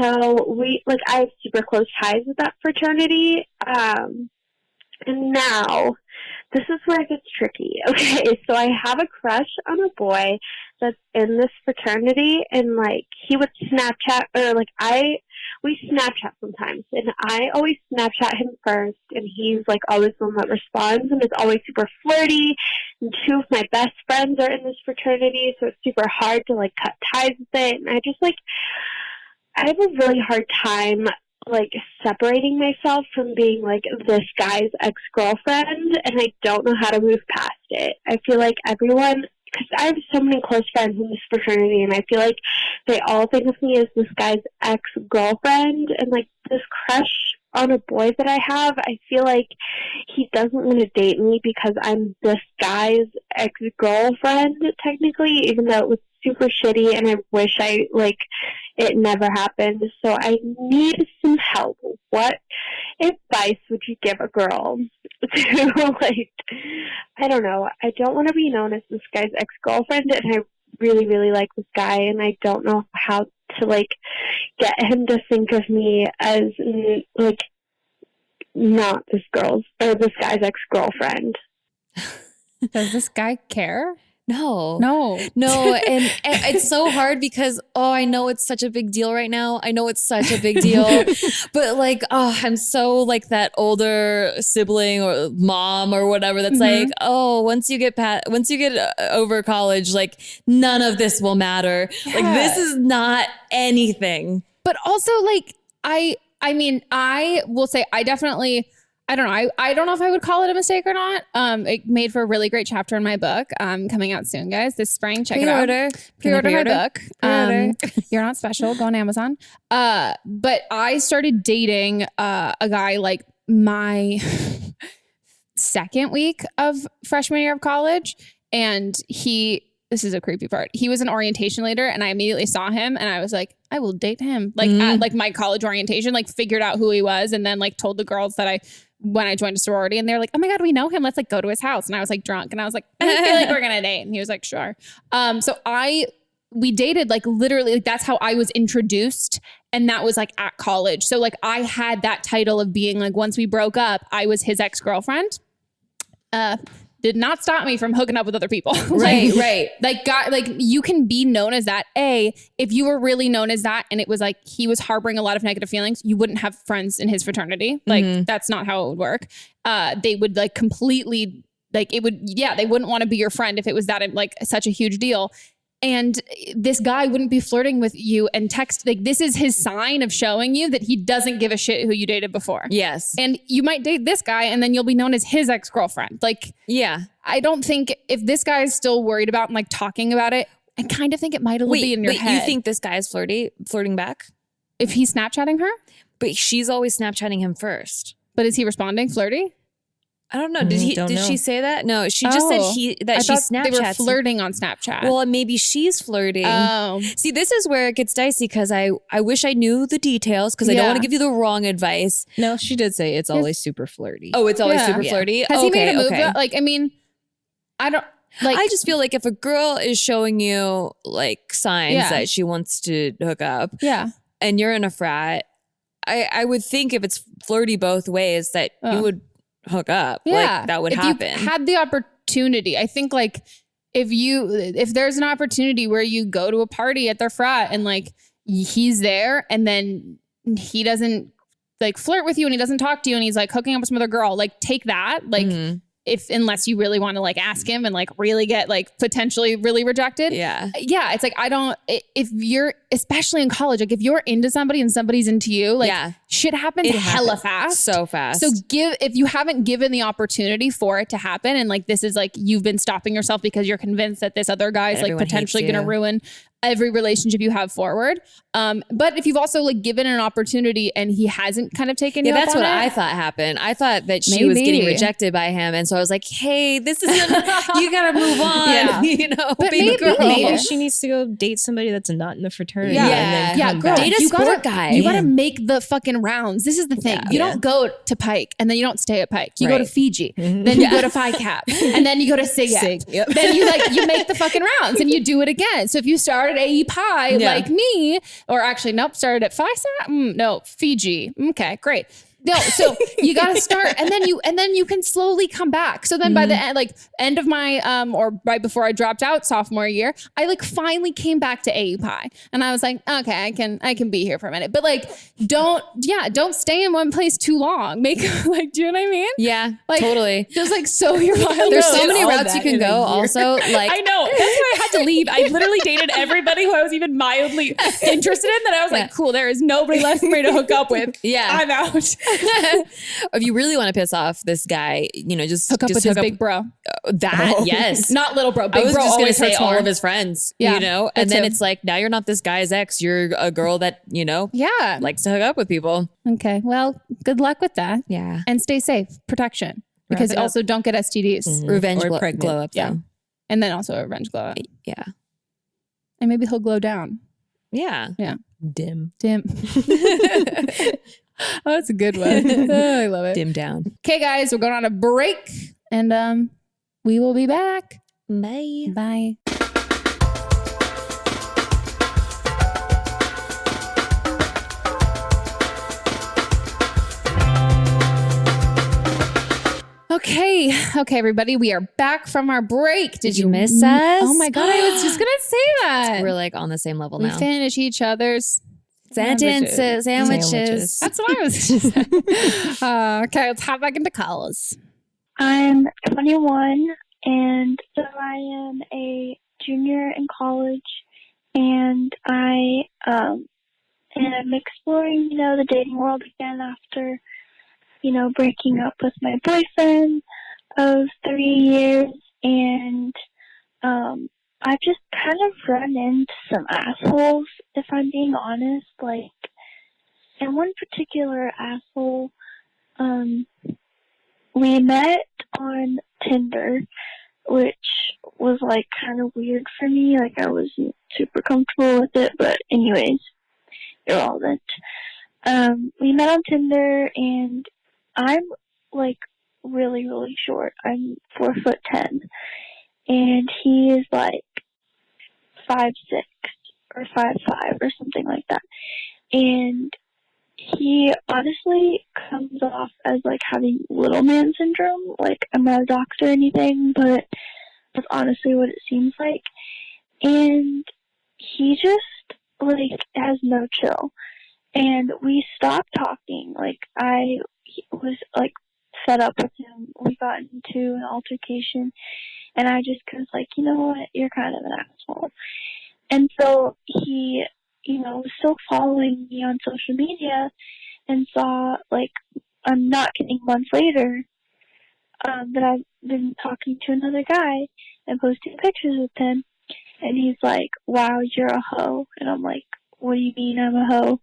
So, I have super close ties with that fraternity. And now, this is where it gets tricky. Okay, so I have a crush on a boy that's in this fraternity, and, like, he would Snapchat, or, like, we Snapchat sometimes, and I always Snapchat him first, and he's, like, always the one that responds, and is always super flirty, and two of my best friends are in this fraternity, so it's super hard to, like, cut ties with it, and I have a really hard time, like, separating myself from being, like, this guy's ex-girlfriend, and I don't know how to move past it. I feel like everyone, because I have so many close friends in this fraternity, and I feel like they all think of me as this guy's ex-girlfriend, and, like, this crush on a boy that I have, I feel like he doesn't want to date me because I'm this guy's ex-girlfriend, technically, even though it was super shitty, and I wish it never happened. So I need some help. What advice would you give a girl to, like, I don't know. I don't want to be known as this guy's ex-girlfriend, and I really, really like this guy, and I don't know how to, like, get him to think of me as, like, not this guy's ex-girlfriend. Does this guy care? No. And it's so hard because, I know it's such a big deal right now. I know it's such a big deal, but, like, I'm so, like, that older sibling or mom or whatever that's like, once you get over college, like, none of this will matter. Like, this is not anything. But also, like, I mean, I will say I definitely, I don't know. I don't know if I would call it a mistake or not. It made for a really great chapter in my book, coming out soon, guys. This spring, check it out. Pre-order my book. You're Not Special. Go on Amazon. But I started dating a guy, like, my second week of freshman year of college, and this is a creepy part. He was an orientation leader, and I immediately saw him, and I was like, I will date him. Like, at, like, my college orientation, like, figured out who he was, and then, like, told the girls that when I joined a sorority, and they're like, oh my God, we know him. Let's, like, go to his house. And I was, like, drunk, and I was like, I feel like we're gonna date. And he was like, sure. So we dated, like, literally, like, that's how I was introduced. And that was, like, at college. So, like, I had that title of being, like, once we broke up, I was his ex-girlfriend. Did not stop me from hooking up with other people. Right. Like, God, like, you can be known as that. If you were really known as that, and it was like he was harboring a lot of negative feelings, you wouldn't have friends in his fraternity. Like, that's not how it would work. They would, like, completely, like, they wouldn't want to be your friend if it was that, like, such a huge deal. And this guy wouldn't be flirting with you and text, like, this is his sign of showing you that he doesn't give a shit who you dated before. Yes. And you might date this guy, and then you'll be known as his ex-girlfriend. Like, yeah. I don't think, if this guy is still worried about and, like, talking about it, I kind of think it might be in your head. You think this guy is flirting back? If he's Snapchatting her? But she's always Snapchatting him first. But is he responding flirty? I don't know. Did she say that? No, she just said she Snapchats. They were flirting on Snapchat. Well, maybe she's flirting. Oh. See, this is where it gets dicey because I wish I knew the details because I don't want to give you the wrong advice. No, she did say it's always super flirty. Oh, it's always super flirty? Has he made a move? Like, I mean, I don't... Like, I just feel like if a girl is showing you, like, signs that she wants to hook up, and you're in a frat, I would think if it's flirty both ways that you would hook up. Yeah. Like that would if happen. You had the opportunity. I think like if there's an opportunity where you go to a party at their frat and like he's there and then he doesn't like flirt with you and he doesn't talk to you and he's like hooking up with some other girl, like take that. Like unless you really want to like ask him and like really get like potentially really rejected. Yeah. It's like, if you're, especially in college, like if you're into somebody and somebody's into you, like shit happens hella fast. So fast. So if you haven't given the opportunity for it to happen and like, this is like, you've been stopping yourself because you're convinced that this other guy is like potentially going to ruin every relationship you have forward. But if you've also like given an opportunity and he hasn't kind of taken you up that's on what it, I thought happened. I thought that she was getting rejected by him. And so I was like, hey, this isn't, you got to move on. You know, but baby girl. maybe she needs to go date somebody that's not in the fraternity. Yeah. And then come girl, back. Date a sport guy. You gotta make the fucking rounds. This is the thing. You don't go to Pike and then you don't stay at Pike. You go to Fiji. Then you go to Phi Cap. And then you go to Sig. Yep. Then you make the fucking rounds and you do it again. So if you start at AE Pi like me, or actually nope, started at Phi no, Fiji. Okay, great. No, so you got to start and then you can slowly come back. So then by the end of my, or right before I dropped out sophomore year, I like finally came back to AU Pi and I was like, okay, I can be here for a minute, but like, don't stay in one place too long. Make like, do you know what I mean? Yeah, like, totally. Just like sow your wild. There's so many routes you can go. Also, like I know that's why I had to leave. I literally dated everybody who I was even mildly interested in. That I was like, cool. There is nobody left for me to hook up with. I'm out. If you really want to piss off this guy, you know, just hook up with his big bro. Yes. Not little bro. Big I was bro just going to always say hurts all more. of his friends, you know, and then it's like, now you're not this guy's ex. You're a girl that, you know, likes to hook up with people. Okay. Well, good luck with that. Yeah. And stay safe. Protection. Because also don't get STDs. Revenge Or glow pregnant. up. Though. And then also a revenge glow up. Yeah. And maybe he'll glow down. Yeah. Yeah. Dim. Oh, that's a good one. Oh, I love it. Dim down. Okay, guys, we're going on a break and we will be back. Bye. Bye. Okay, everybody, we are back from our break. Did you miss us? Oh my God, I was just gonna say that. We're like on the same level We now. finish each other's Sentences, sandwiches. That's what I was just saying. Okay, let's hop back into calls. I'm 21 and so I am a junior in college and I am exploring, you know, the dating world again after, you know, breaking up with my boyfriend of 3 years and I've just kind of run into some assholes, if I'm being honest. Like, and one particular asshole, we met on Tinder, which was like kind of weird for me. Like, I wasn't super comfortable with it, but anyways, irrelevant. We met on Tinder, and I'm like really, really short. I'm 4'10", and he is like 5'6" or 5'5" or something like that. And he honestly comes off as like having little man syndrome. Like, I'm not a doctor or anything, but that's honestly what it seems like. And he just like has no chill. And we stopped talking. Like, I was like fed up with him. We got into an altercation, and I just was like, you know what, you're kind of an asshole. And so he, you know, was still following me on social media and saw, like, I'm not kidding, months later, that I've been talking to another guy and posting pictures with him. And he's like, wow, you're a hoe. And I'm like, what do you mean I'm a hoe?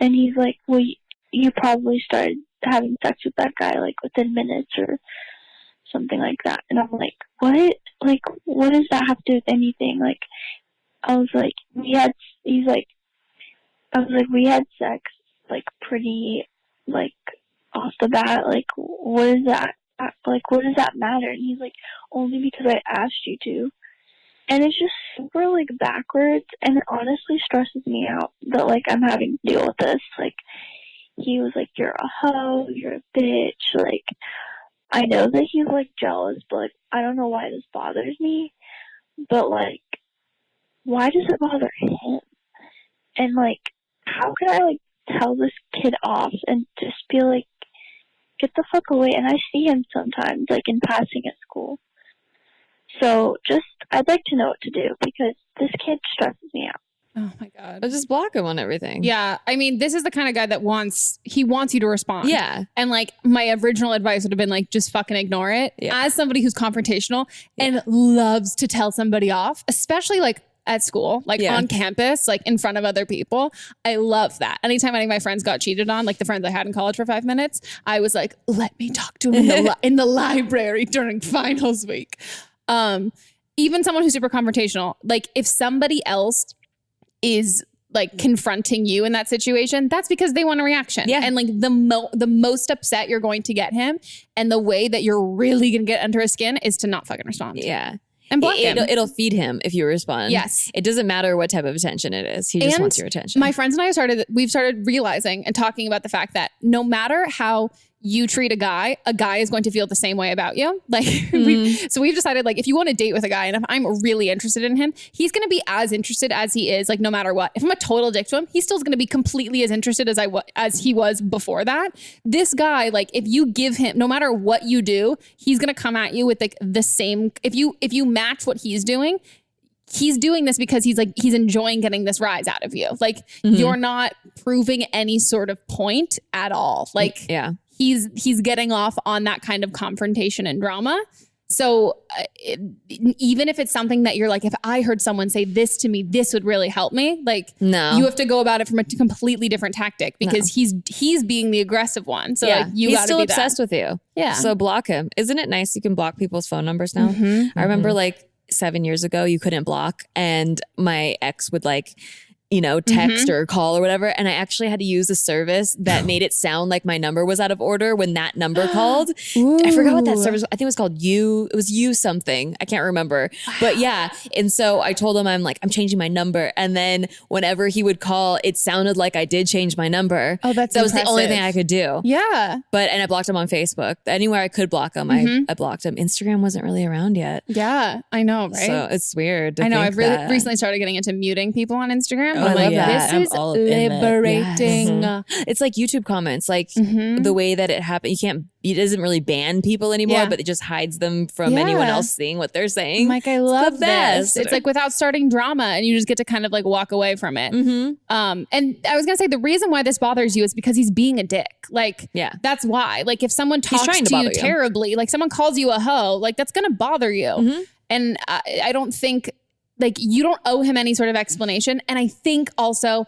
And he's like, well, you probably started having sex with that guy, like, within minutes or something like that. And I'm like, what? Like, what does that have to do with anything? Like, I was like, we had sex, like, pretty, like, off the bat. Like, what is that? Like, what does that matter? And he's like, only because I asked you to. And it's just super, like, backwards, and it honestly stresses me out that, like, I'm having to deal with this. Like, he was like, "You're a hoe, you're a bitch." Like, I know that he's like jealous, but like, I don't know why this bothers me. But like, why does it bother him? And like, how could I like tell this kid off and just be like, get the fuck away? And I see him sometimes, like in passing at school. So just, I'd like to know what to do because this kid stresses me out. Oh my God. I'll just block him on everything. Yeah. I mean, this is the kind of guy that wants you to respond. Yeah. And like my original advice would have been like, just fucking ignore it. Yeah. As somebody who's confrontational and loves to tell somebody off, especially like at school, like on campus, like in front of other people. I love that. Anytime any of my friends got cheated on, like the friends I had in college for 5 minutes, I was like, let me talk to him in the library during finals week. Even someone who's super confrontational, like if somebody else is like confronting you in that situation, that's because they want a reaction. Yeah. And like the most upset you're going to get him and the way that you're really going to get under his skin is to not fucking respond. Yeah. And block him. It'll feed him if you respond. Yes. It doesn't matter what type of attention it is. He just wants your attention. My friends and I we've started realizing and talking about the fact that no matter how you treat a guy is going to feel the same way about you. Like, so we've decided like, if you want to date with a guy and if I'm really interested in him, he's going to be as interested as he is, like no matter what. If I'm a total dick to him, he's still going to be completely as interested as he was before that. This guy, like if you give him, no matter what you do, he's going to come at you with like the same, if you match what he's doing this because he's enjoying getting this rise out of you. Like you're not proving any sort of point at all. Like, he's getting off on that kind of confrontation and drama. So even if it's something that you're like, if I heard someone say this to me, this would really help me. Like, no, you have to go about it from a completely different tactic because he's being the aggressive one. So like, he's still obsessed with you. Yeah. So block him. Isn't it nice you can block people's phone numbers now? I remember like 7 years ago, you couldn't block, and my ex would like, text or call or whatever. And I actually had to use a service that made it sound like my number was out of order when that number called. I forgot what that service was. I think it was called it was You something. I can't remember. But yeah. And so I told him, I'm changing my number. And then whenever he would call, it sounded like I did change my number. Oh, that's That was the only thing I could do. Yeah. And I blocked him on Facebook. Anywhere I could block him, I blocked him. Instagram wasn't really around yet. Yeah, I know, right? So it's weird. I know. I've recently started getting into muting people on Instagram. Oh, I'm like, that. this is liberating. Yes. It's like YouTube comments, like the way that it happened. It doesn't really ban people anymore, but it just hides them from anyone else seeing what they're saying. I'm like, I love this. It's like without starting drama, and you just get to kind of like walk away from it. And I was gonna say the reason why this bothers you is because he's being a dick. Like, that's why. Like, if someone talks to you terribly, like someone calls you a hoe, like that's gonna bother you. And I don't think. Like, you don't owe him any sort of explanation. And I think also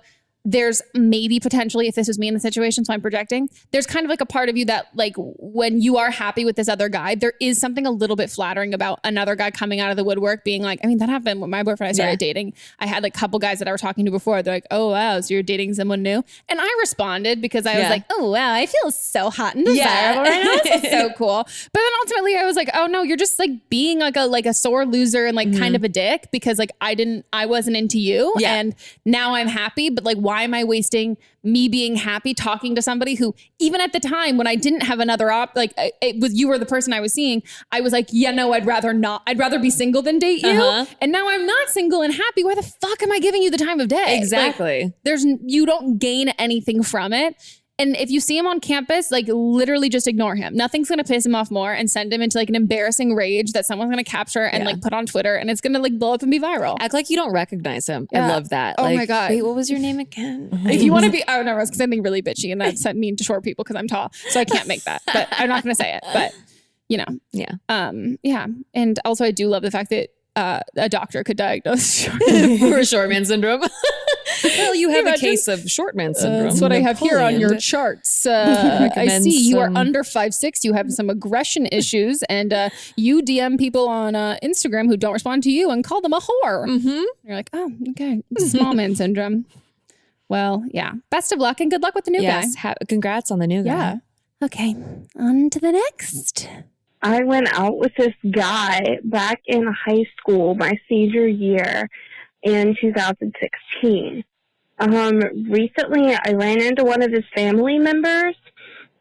there's maybe potentially, if this was me in the situation, so I'm projecting, there's kind of like a part of you that like when you are happy with this other guy, there is something a little bit flattering about another guy coming out of the woodwork being like, I mean, that happened when my boyfriend and I started dating. I had like a couple guys that I were talking to before. They're like, oh, wow, so you're dating someone new? And I responded because I was like, oh, wow, I feel so hot and desirable right now. This is so cool. But then ultimately I was like, oh no, you're just like being like a sore loser and like kind of a dick because like I wasn't into you. And now I'm happy, but like, why am I wasting me being happy talking to somebody who, even at the time when I didn't have another you were the person I was seeing, I was like, yeah, no, I'd rather be single than date you. And now I'm not single and happy. Why the fuck am I giving you the time of day? Exactly. Like, you don't gain anything from it. And if you see him on campus, like literally just ignore him. Nothing's going to piss him off more and send him into like an embarrassing rage that someone's going to capture and like put on Twitter, and it's going to like blow up and be viral. Act like you don't recognize him. I love that. Oh like, my God. Wait, what was your name again? If you want to be, I was because I'm being really bitchy and that's mean to short people because I'm tall. So I can't make that, but I'm not going to say it, but And also I do love the fact that a doctor could diagnose short man syndrome. Well, you have a case of short man syndrome. That's what I have here on your charts. I see you are under 5'6". You have some aggression issues, and you DM people on Instagram who don't respond to you and call them a whore. You're like, oh, okay, small man syndrome. Well, yeah. Best of luck and good luck with the new guy. Congrats on the new guy. Yeah. Okay, on to the next. I went out with this guy back in high school, my senior year in 2016. Recently I ran into one of his family members,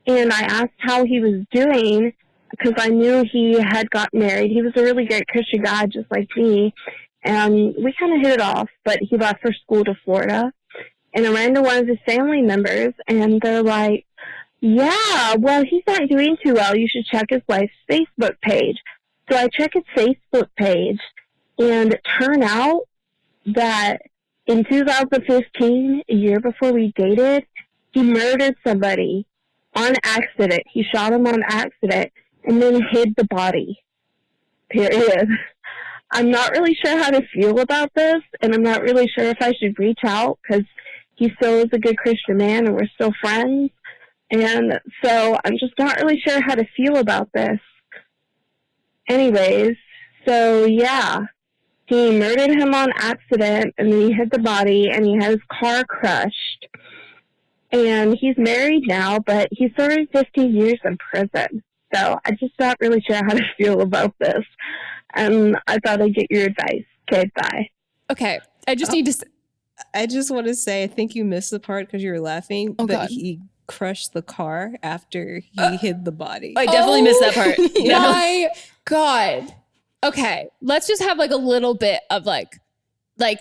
and I asked how he was doing because I knew he had got married. He was a really great Christian guy, just like me, and we kind of hit it off, but he left for school to Florida. And I ran into one of his family members, and they're like, yeah, well, he's not doing too well. You should check his wife's Facebook page. So I check his Facebook page, and it turned out that in 2015, a year before we dated, he murdered somebody on accident. He shot him on accident and then hid the body. Period. I'm not really sure how to feel about this, and I'm not really sure if I should reach out because he still is a good Christian man and we're still friends. And so I'm just not really sure how to feel about this. Anyways, so yeah, he murdered him on accident and then he hid the body and he had his car crushed. And he's married now, but he served 15 years in prison. So I'm just not really sure how to feel about this. And I thought I'd get your advice. Okay, bye. Okay, I just need to... I just want to say, I think you missed the part because you were laughing, but God. he crushed the car after he hid the body. I definitely missed that part. My God. Okay, let's just have like a little bit of like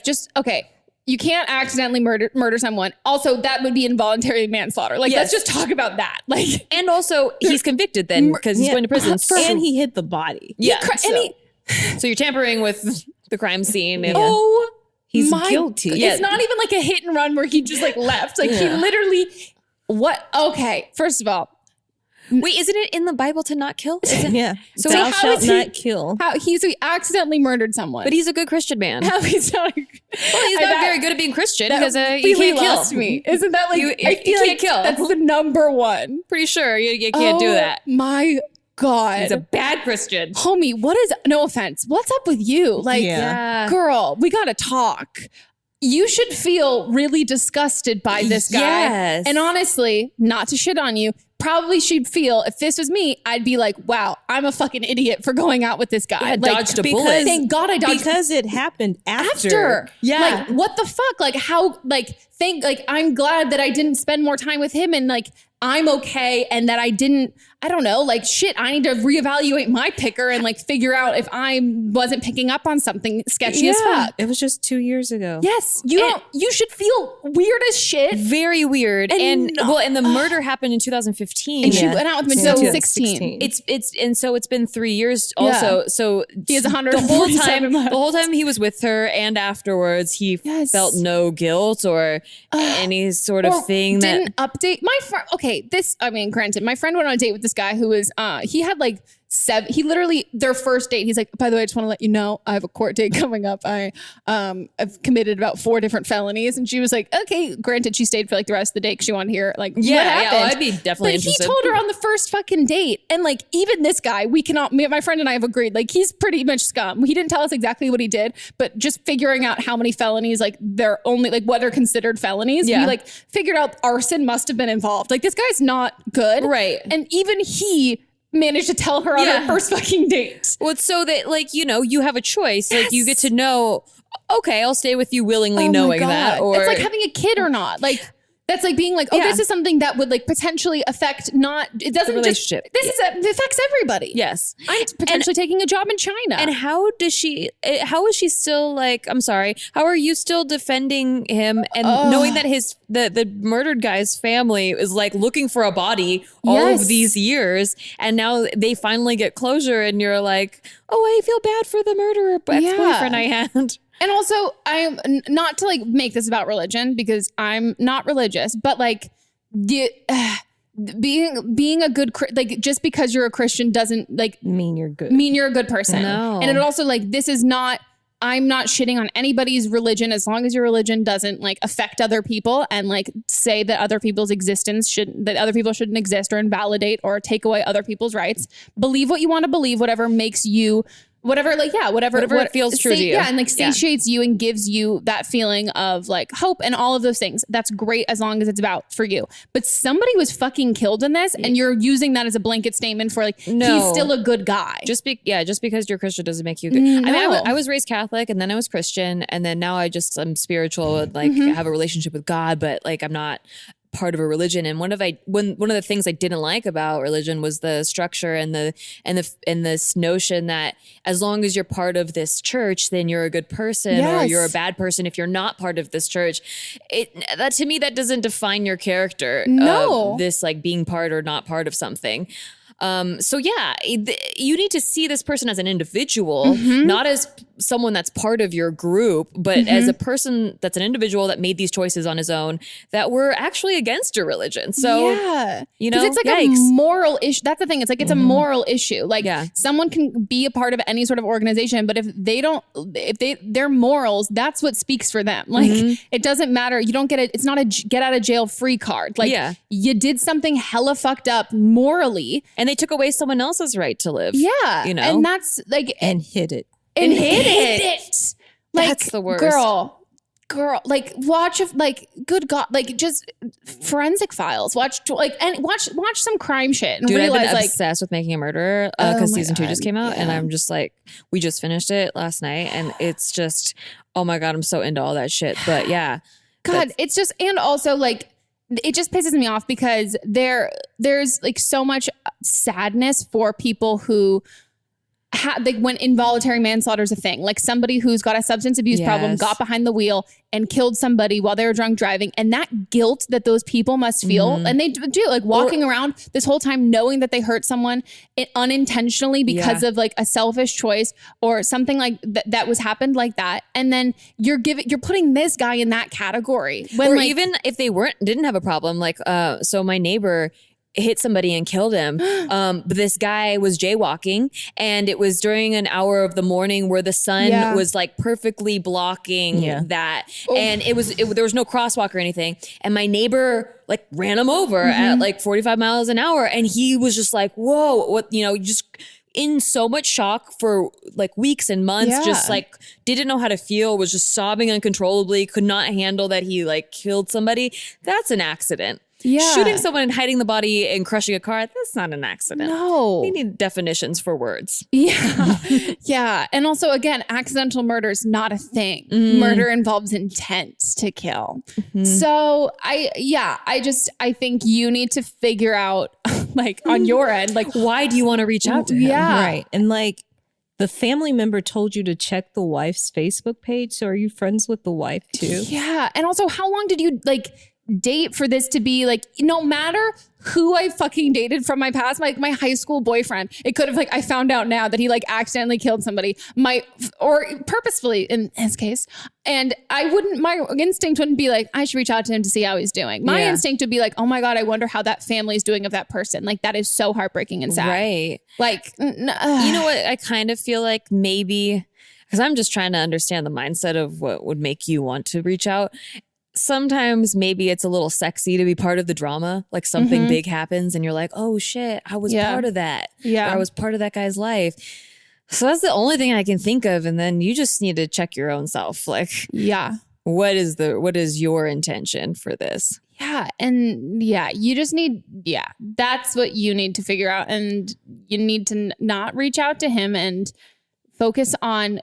just, okay, you can't accidentally murder someone. Also, that would be involuntary manslaughter. Like, let's just talk about that. Like, and also he's convicted then because he's going to prison. And he hid the body. Yeah. So you're tampering with the crime scene. And he's guilty. It's not even like a hit and run where he just like left. Like he literally, what? Okay, first of all. Wait, isn't it in the Bible to not kill? Yeah. So Thou how shalt is he, not kill. How he accidentally murdered someone. But he's a good Christian man. How he's not? Well, he's not very good at being Christian because you really can't lost kill. me. Isn't that like You I feel can't like kill. That's the number one. Pretty sure you can't do that. My God. He's a bad Christian. Homie, what is, no offense, what's up with you? Like, girl, we gotta talk. You should feel really disgusted by this guy. Yes. And honestly, not to shit on you, probably should feel, if this was me, I'd be like, wow, I'm a fucking idiot for going out with this guy. Yeah, like, dodged a bullet. Thank God I dodged. Because it happened after. Yeah. Like, what the fuck? Like, how, like, I'm glad that I didn't spend more time with him and like, I'm okay. And that I didn't, I don't know, like shit, I need to reevaluate my picker and like figure out if I wasn't picking up on something sketchy as fuck. It was just 2 years ago. Yes. You should feel weird as shit. Very weird. And the murder happened in 2015. And she went out with him in 2016. It's been 3 years also. Yeah. So he has 147 the whole time he was with her and afterwards he felt no guilt or any sort of thing didn't update my friend. Okay, granted, my friend went on a date with this guy who was he had like he literally, their first date, he's like, by the way, I just want to let you know I have a court date coming up. I've committed about 4 different felonies. And she was like, okay, granted, she stayed for like the rest of the day because she wanted to hear like what happened. I'd be definitely interested. He told her on the first fucking date. And like, even this guy, my friend and I have agreed, like he's pretty much scum. He didn't tell us exactly what he did, but just figuring out how many felonies, like they're only like what are considered felonies. We like figured out arson must have been involved. Like this guy's not good. Right. And even he managed to tell her on her first fucking date. Well, it's so that like, you have a choice. Like you get to know, okay, I'll stay with you willingly knowing that. Or it's like having a kid or not. Like that's like being like, this is something that would like potentially affect it doesn't relationship. It affects everybody. Yes. I'm potentially taking a job in China. And how is she still like, I'm sorry, how are you still defending him and knowing that the murdered guy's family is like looking for a body all of these years and now they finally get closure and you're like, oh, I feel bad for the murderer ex-boyfriend I had. And also, I'm not to like make this about religion because I'm not religious, but like being a good, like just because you're a Christian doesn't like mean you're good. Mean you're a good person. No. And it also like I'm not shitting on anybody's religion as long as your religion doesn't like affect other people and like say that other people's existence that other people shouldn't exist or invalidate or take away other people's rights. Believe what you want to believe, whatever makes you whatever it feels true to you. Yeah, and like satiates you and gives you that feeling of like hope and all of those things. That's great as long as it's about for you. But somebody was fucking killed in this, and you're using that as a blanket statement for like he's still a good guy. Just because you're Christian doesn't make you good. No. I mean, I was raised Catholic, and then I was Christian, and then now I'm spiritual and like have a relationship with God, but like I'm not part of a religion. And one of the things I didn't like about religion was the structure and this notion that as long as you're part of this church, then you're a good person or you're a bad person if you're not part of this church. That to me, that doesn't define your character. No. This like being part or not part of something. So yeah, you need to see this person as an individual, not as someone that's part of your group, but as a person that's an individual that made these choices on his own that were actually against your religion. So, you know, it's like a moral issue. That's the thing. It's like, it's a moral issue. Like someone can be a part of any sort of organization, but if their morals, that's what speaks for them. Like it doesn't matter. You don't get it. It's not a get out of jail free card. Like you did something hella fucked up morally. And they took away someone else's right to live. Yeah. You know, and that's like, and hid it. And hid it. Like, that's the worst. Girl, like watch good God, like just Forensic Files. Watch some crime shit and Dude, realize I've been obsessed with Making a Murderer because season 2 just came out, and I'm just like, we just finished it last night, and it's just, oh my God, I'm so into all that shit. But yeah, God, it's just, and also like, it just pisses me off because there's like so much sadness for people who like when involuntary manslaughter is a thing, like somebody who's got a substance abuse problem, got behind the wheel and killed somebody while they were drunk driving. And that guilt that those people must feel, and they do, like walking around this whole time knowing that they hurt someone unintentionally because of like a selfish choice or something like that was happened like that. And then you're putting this guy in that category. When, or like, even if they didn't have a problem, like, so my neighbor hit somebody and killed him. But this guy was jaywalking, and it was during an hour of the morning where the sun was like perfectly blocking that. And there was no crosswalk or anything. And my neighbor like ran him over at like 45 miles an hour. And he was just like, whoa, what, you know, just in so much shock for like weeks and months, just like didn't know how to feel, was just sobbing uncontrollably, could not handle that he like killed somebody. That's an accident. Shooting someone and hiding the body and crushing a car, that's not an accident. No. We need definitions for words. Yeah. And also, again, accidental murder is not a thing. Murder involves intent to kill. So I think you need to figure out like on your end, like, why do you want to reach out to him? Right. And like, the family member told you to check the wife's Facebook page. So are you friends with the wife too? Yeah. And also, how long did you like date for this to be like, no matter who I fucking dated from my past, like my high school boyfriend, it could have like, I found out now that he like accidentally killed somebody, or purposefully in his case. And my instinct wouldn't be like, I should reach out to him to see how he's doing. My instinct would be like, oh my God, I wonder how that family is doing of that person. Like that is so heartbreaking and sad. Right. Like, you know what? I kind of feel like maybe, because I'm just trying to understand the mindset of what would make you want to reach out. Sometimes maybe it's a little sexy to be part of the drama. Like something big happens and you're like, oh shit, I was part of that. Yeah. Or I was part of that guy's life. So that's the only thing I can think of. And then you just need to check your own self. Like, what is your intention for this? Yeah. And you just need, that's what you need to figure out. And you need to not reach out to him and focus on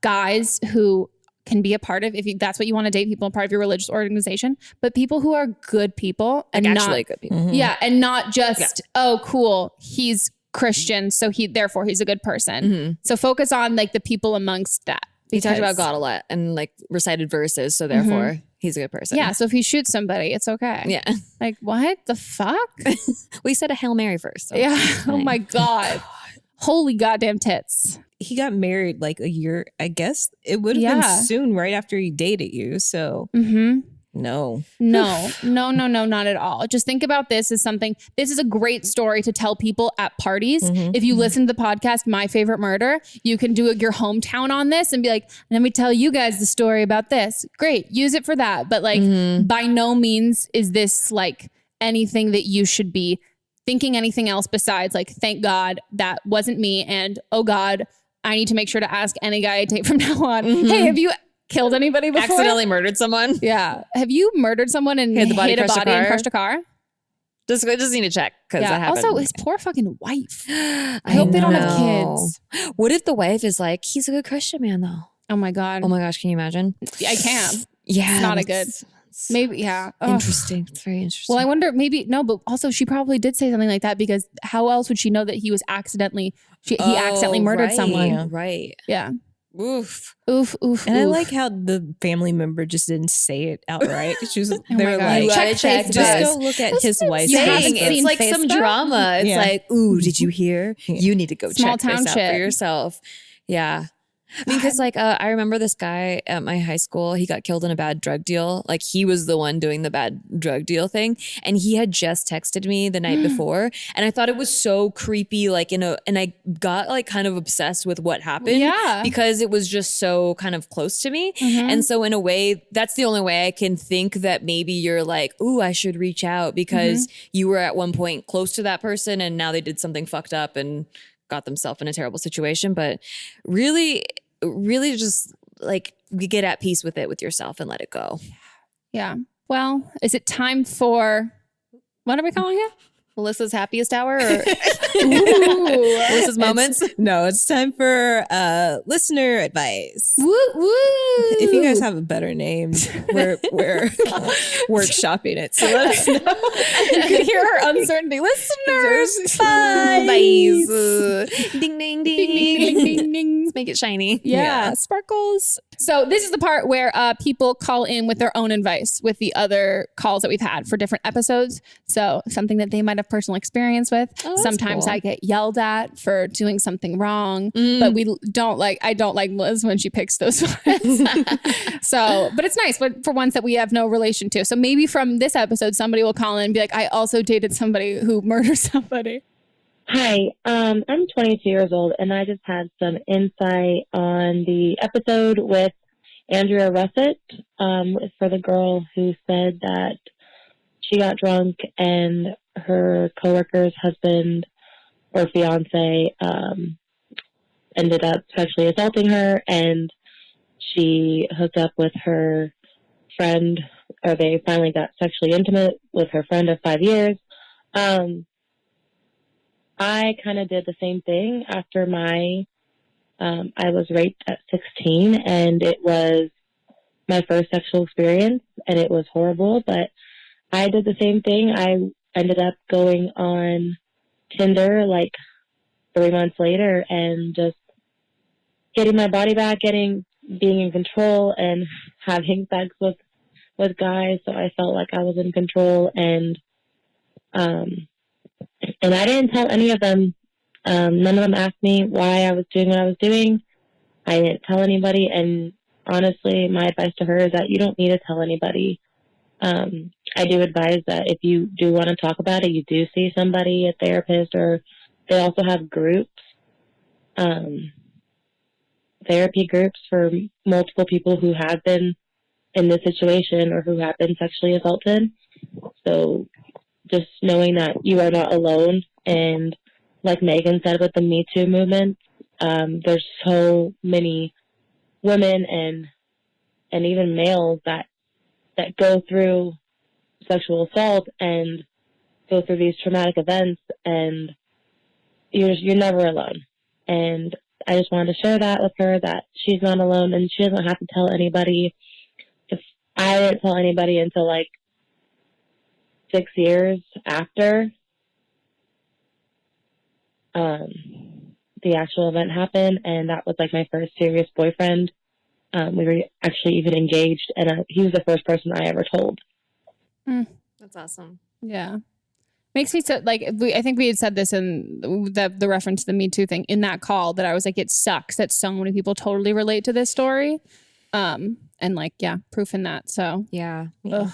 guys who can be a part of, that's what you want to date, people part of your religious organization, but people who are good people and like actually good people. Yeah. And not just, oh, cool, he's Christian, so therefore he's a good person. So focus on like the people amongst that. He talked about God a lot and like recited verses, so therefore he's a good person. Yeah. So if he shoots somebody, it's okay. Yeah. Like, what the fuck? We said a Hail Mary first. So oh my God. Holy goddamn tits. He got married like a year, I guess it would have been soon, right after he dated you. So no, not at all. Just think about this as something, this is a great story to tell people at parties. If you listen to the podcast, My Favorite Murder, you can do your hometown on this and be like, let me tell you guys the story about this. Great. Use it for that. But like, by no means is this like anything that you should be thinking anything else besides like, thank God that wasn't me. And oh God, I need to make sure to ask any guy I date from now on, hey, have you killed anybody before? Accidentally murdered someone? Yeah. Have you murdered someone and hit a body and crushed a car? Just need to check because that happened. Also, his poor fucking wife. I hope they don't have kids. What if the wife is like, he's a good Christian man though? Oh my God. Oh my gosh, can you imagine? I can. Yeah. It's not a good. Maybe, yeah. Interesting. It's very interesting. Well, I wonder, but also she probably did say something like that because how else would she know that he was accidentally murdered someone? Right. Yeah. Oof. And I like how the family member just didn't say it outright. She was, they were like, check just go look at his wife's It's like some drama. It's like, ooh, did you hear? You need to go Small check town this out shit for yourself. Yeah. Because I remember this guy at my high school, he got killed in a bad drug deal. Like he was the one doing the bad drug deal thing. And he had just texted me the night before. And I thought it was so creepy, and I got like kind of obsessed with what happened. Yeah. Because it was just so kind of close to me. And so in a way, that's the only way I can think that maybe you're like, ooh, I should reach out because you were at one point close to that person and now they did something fucked up and got themselves in a terrible situation. But really just like we get at peace with it with yourself and let it go. Yeah. Well, is it time for, what are we calling it? Melissa's happiest hour or Melissa's moments? No, it's time for listener advice. Woo woo. If you guys have a better name, we're workshopping it. So let us know. You can hear her uncertainty. Listeners, bye. Ding, ding, ding. Ding, ding, ding. Let's make it shiny. Yeah, sparkles. So this is the part where people call in with their own advice with the other calls that we've had for different episodes. So something that they might have personal experience with. Sometimes cool. I get yelled at for doing something wrong, but I don't like Liz when she picks those ones. But it's nice, but for ones that we have no relation to. So maybe from this episode, somebody will call in and be like, I also dated somebody who murdered somebody. Hi, I'm 22 years old, and I just had some insight on the episode with Andrea Russett for the girl who said that she got drunk and her coworker's husband or fiance ended up sexually assaulting her, and she hooked up with her friend, or they finally got sexually intimate with her friend of 5 years. I kind of did the same thing after I was raped at 16, and it was my first sexual experience, and it was horrible, but I did the same thing. I ended up going on Tinder like 3 months later and just getting my body back, being in control and having sex with guys. So I felt like I was in control, and I didn't tell any of them. None of them asked me why I was doing what I was doing. I didn't tell anybody. And honestly, my advice to her is that you don't need to tell anybody. I do advise that if you do want to talk about it, you do see somebody, a therapist, or they also have groups, therapy groups for multiple people who have been in this situation or who have been sexually assaulted. So just knowing that you are not alone. And like Megan said with the Me Too movement, there's so many women and even males that go through sexual assault and go through these traumatic events, and you're never alone. And I just wanted to share that with her, that she's not alone and she doesn't have to tell anybody. If I didn't tell anybody until like 6 years after the actual event happened, and that was like my first serious boyfriend. We were actually even engaged, and he was the first person I ever told. That's awesome. Yeah. Makes me so like, I think we had said this in the reference to the Me Too thing in that call, that I was like, it sucks that so many people totally relate to this story. And like, yeah, proof in that. So yeah. Ugh.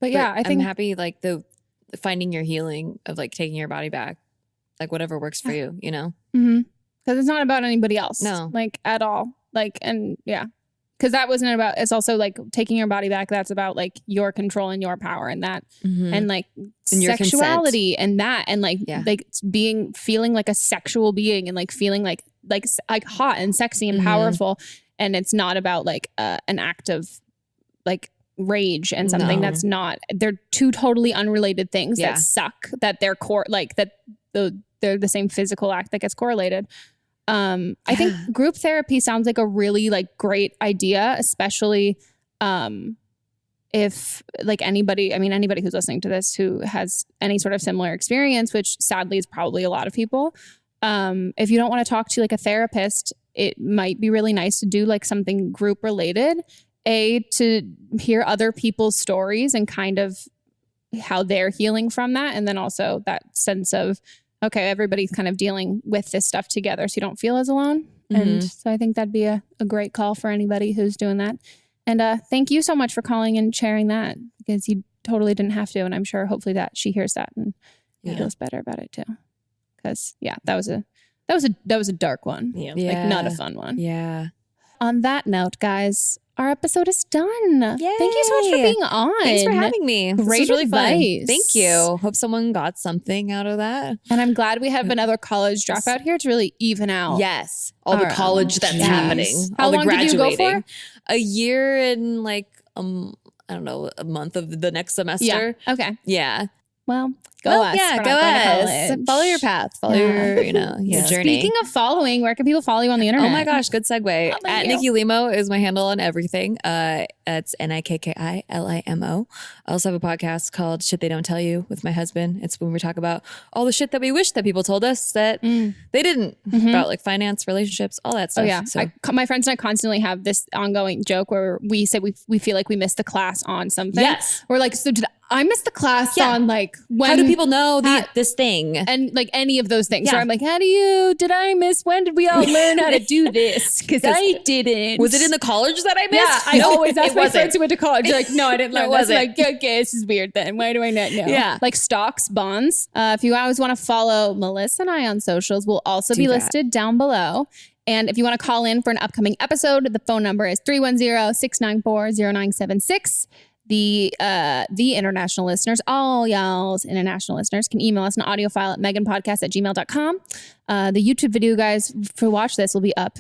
But yeah, I think I'm happy like the finding your healing of like taking your body back, like whatever works for you, you know? Mm-hmm. Because it's not about anybody else. No. Like at all. Like, and yeah. Because that wasn't about, it's also like taking your body back. That's about like your control and your power and that, and like and sexuality and that, and like, like feeling like a sexual being and like feeling like like hot and sexy and powerful. And it's not about like an act of like rage and something that's not, they're two totally unrelated things that suck, that they're they're the same physical act that gets correlated. I think group therapy sounds like a really like great idea, especially if like anybody who's listening to this who has any sort of similar experience, which sadly is probably a lot of people. If you don't want to talk to like a therapist, it might be really nice to do like something group related, to hear other people's stories and kind of how they're healing from that. And then also that sense of, okay, everybody's kind of dealing with this stuff together, so you don't feel as alone. And so I think that'd be a great call for anybody who's doing that. And thank you so much for calling and sharing that, because you totally didn't have to. And I'm sure hopefully that she hears that and feels better about it too. Because that was a dark one. Yeah. Like not a fun one. Yeah. On that note, guys, our episode is done. Yay. Thank you so much for being on. Thanks for having me. Great this was really advice. fun. Thank you. Hope someone got something out of that. And I'm glad we have another college dropout here to really even out. Yes. All the college that's happening. How all long the graduating. did you go for? A year and like, I don't know, a month of the next semester. Yeah. Okay. Yeah. Well, go us. Yeah, go us. Follow your path. Follow your, your journey. Speaking of following, where can people follow you on the internet? Oh my gosh, good segue. At Nikki Limo is my handle on everything. It's NIKKILIMO. I also have a podcast called Shit They Don't Tell You with my husband. It's when we talk about all the shit that we wish that people told us that they didn't, about like finance, relationships, all that stuff. Oh yeah. So. My friends and I constantly have this ongoing joke where we say we feel like we missed the class on something. Yes. We're like, so did I miss the class on like when? How do people know this thing? And like any of those things. Yeah. So I'm like, did I miss? When did we all learn how to do this? Because I didn't. Was it in the college that I missed? Yeah, I always ask my friends who went to college. They're like, no, I didn't learn. No, this. Like, okay, this is weird then. Why do I not know? Yeah. Like stocks, bonds. If you always want to follow Melissa and I on socials, we'll also be listed down below. And if you want to call in for an upcoming episode, the phone number is 310-694-0976. The international listeners, all y'all's international listeners, can email us an audio file at meganpodcast@gmail.com. The YouTube video, guys, for watch this will be up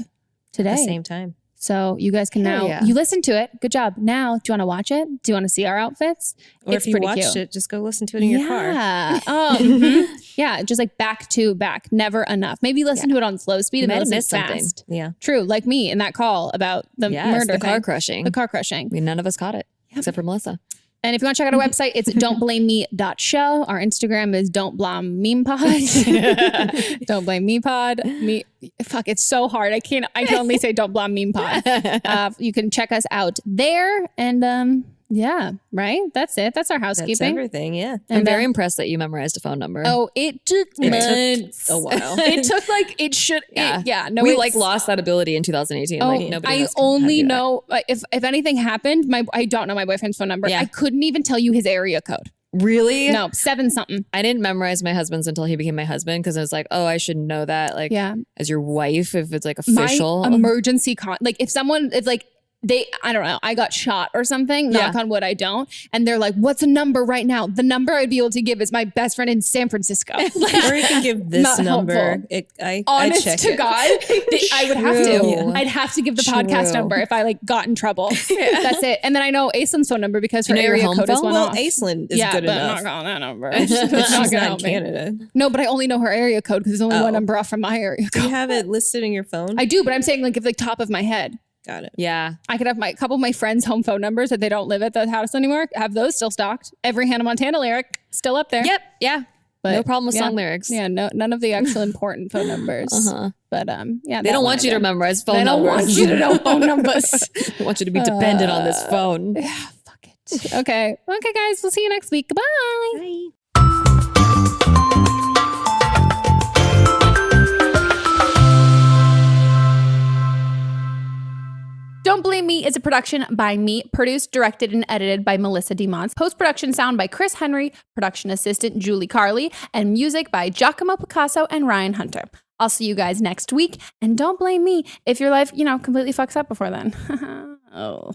today. At the same time. So you guys can you listen to it. Good job. Now, do you want to watch it? Do you want to see our outfits? Or if you watched it, just go listen to it in your car. Oh, yeah. Just like back to back. Never enough. Maybe listen to it on slow speed and listen fast. Something. Yeah. True. Like me in that call about the murder the car crushing. The car crushing. I mean, none of us caught it. Except for Melissa. And if you want to check out our website, it's don'tblameme.show. Our Instagram is don'tblamemepod. Don't blame me pod. Fuck, it's so hard. I can only say don't blame meme pod. You can check us out there. And yeah, right? That's it. That's our housekeeping. That's everything, yeah. I'm very impressed that you memorized a phone number. Oh, it took months. A while. It took like, it should. No, we like lost that ability in 2018. Like nobody I only know, if anything happened, I don't know my boyfriend's phone number. I couldn't even tell you his area code. Really? No, 7 something. I didn't memorize my husband's until he became my husband, because I was like, oh, I should know that. Like, as your wife, if it's like official. My emergency like if someone, it's like, I don't know, I got shot or something, knock on wood, I don't. And they're like, what's a number right now? The number I'd be able to give is my best friend in San Francisco. Or you can give this number. Honest to God, I would have to. I'd have to give the podcast number if I like got in trouble. That's it. And then I know Aislin's phone number because her area code is one off. Aislinn is good enough. I'm not calling that number. She's not in Canada. No, but I only know her area code because there's only one number off from my area code. Do you have it listed in your phone? I do, but I'm saying like if like top of my head. Got it. Yeah. I could have a couple of my friends' home phone numbers that they don't live at the house anymore. Have those still stocked. Every Hannah Montana lyric still up there. Yep. Yeah. But no problem with song lyrics. Yeah. No, none of the actual important phone numbers. But yeah. They don't want you to memorize phone numbers. They don't want you to know phone numbers. They want you to be dependent on this phone. Yeah. Fuck it. Okay, guys. We'll see you next week. Goodbye. Bye. Don't Blame Me is a production by me, produced, directed, and edited by Melissa DeMonts. Post-production sound by Chris Henry, production assistant Julie Carley, and music by Giacomo Picasso and Ryan Hunter. I'll see you guys next week, and don't blame me if your life, completely fucks up before then. Oh.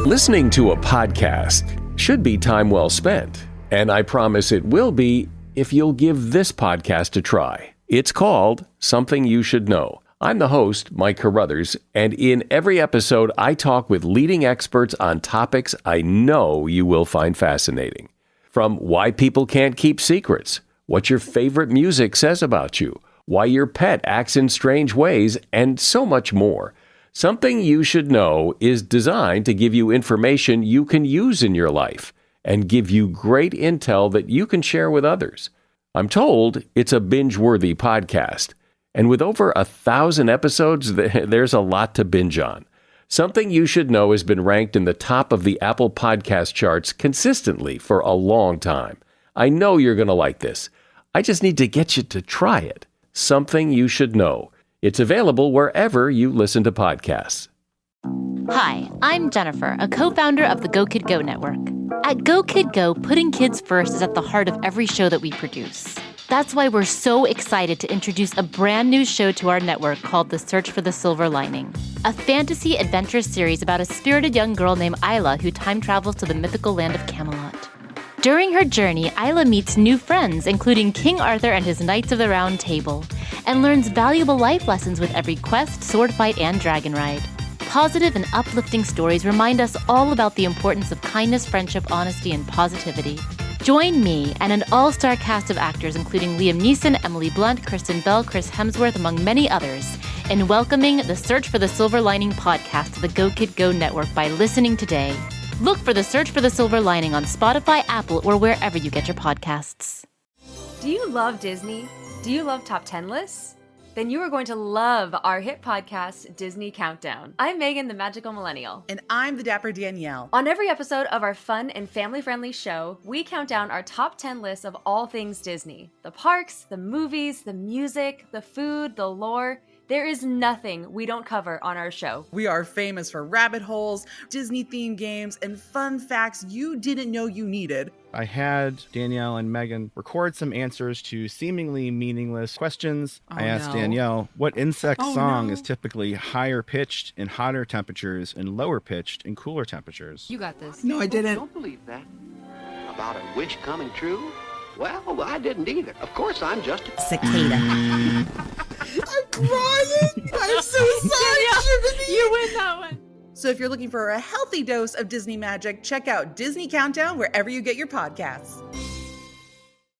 Listening to a podcast should be time well spent. And I promise it will be if you'll give this podcast a try. It's called Something You Should Know. I'm the host, Mike Carruthers, and in every episode, I talk with leading experts on topics I know you will find fascinating. From why people can't keep secrets, what your favorite music says about you, why your pet acts in strange ways, and so much more. Something You Should Know is designed to give you information you can use in your life and give you great intel that you can share with others. I'm told it's a binge-worthy podcast. And with over 1,000 episodes, there's a lot to binge on. Something You Should Know has been ranked in the top of the Apple Podcast charts consistently for a long time. I know you're going to like this. I just need to get you to try it. Something You Should Know. It's available wherever you listen to podcasts. Hi, I'm Jennifer, a co-founder of the Go Kid Go Network. At Go Kid Go, putting kids first is at the heart of every show that we produce. That's why we're so excited to introduce a brand new show to our network called The Search for the Silver Lining, a fantasy adventure series about a spirited young girl named Isla who time travels to the mythical land of Camelot. During her journey, Isla meets new friends, including King Arthur and his Knights of the Round Table, and learns valuable life lessons with every quest, sword fight, and dragon ride. Positive and uplifting stories remind us all about the importance of kindness, friendship, honesty, and positivity. Join me and an all-star cast of actors including Liam Neeson, Emily Blunt, Kristen Bell, Chris Hemsworth, among many others, in welcoming the Search for the Silver Lining podcast to the Go Kid Go Network by listening today. Look for the Search for the Silver Lining on Spotify, Apple, or wherever you get your podcasts. Do you love Disney? Do you love top 10 lists? Then you are going to love our hit podcast, Disney Countdown. I'm Megan, the Magical Millennial. And I'm the Dapper Danielle. On every episode of our fun and family-friendly show, we count down our top 10 lists of all things Disney. The parks, the movies, the music, the food, the lore. There is nothing we don't cover on our show. We are famous for rabbit holes, Disney-themed games, and fun facts you didn't know you needed. I had Danielle and Megan record some answers to seemingly meaningless questions. I asked Danielle what insect song is typically higher pitched in hotter temperatures and lower pitched in cooler temperatures. You got this. No, I didn't. Don't believe that. About a wish coming true? Well, I didn't either. Of course, I'm just a cicada. I'm crying. I'm so sorry. You win that one. So if you're looking for a healthy dose of Disney magic, check out Disney Countdown wherever you get your podcasts.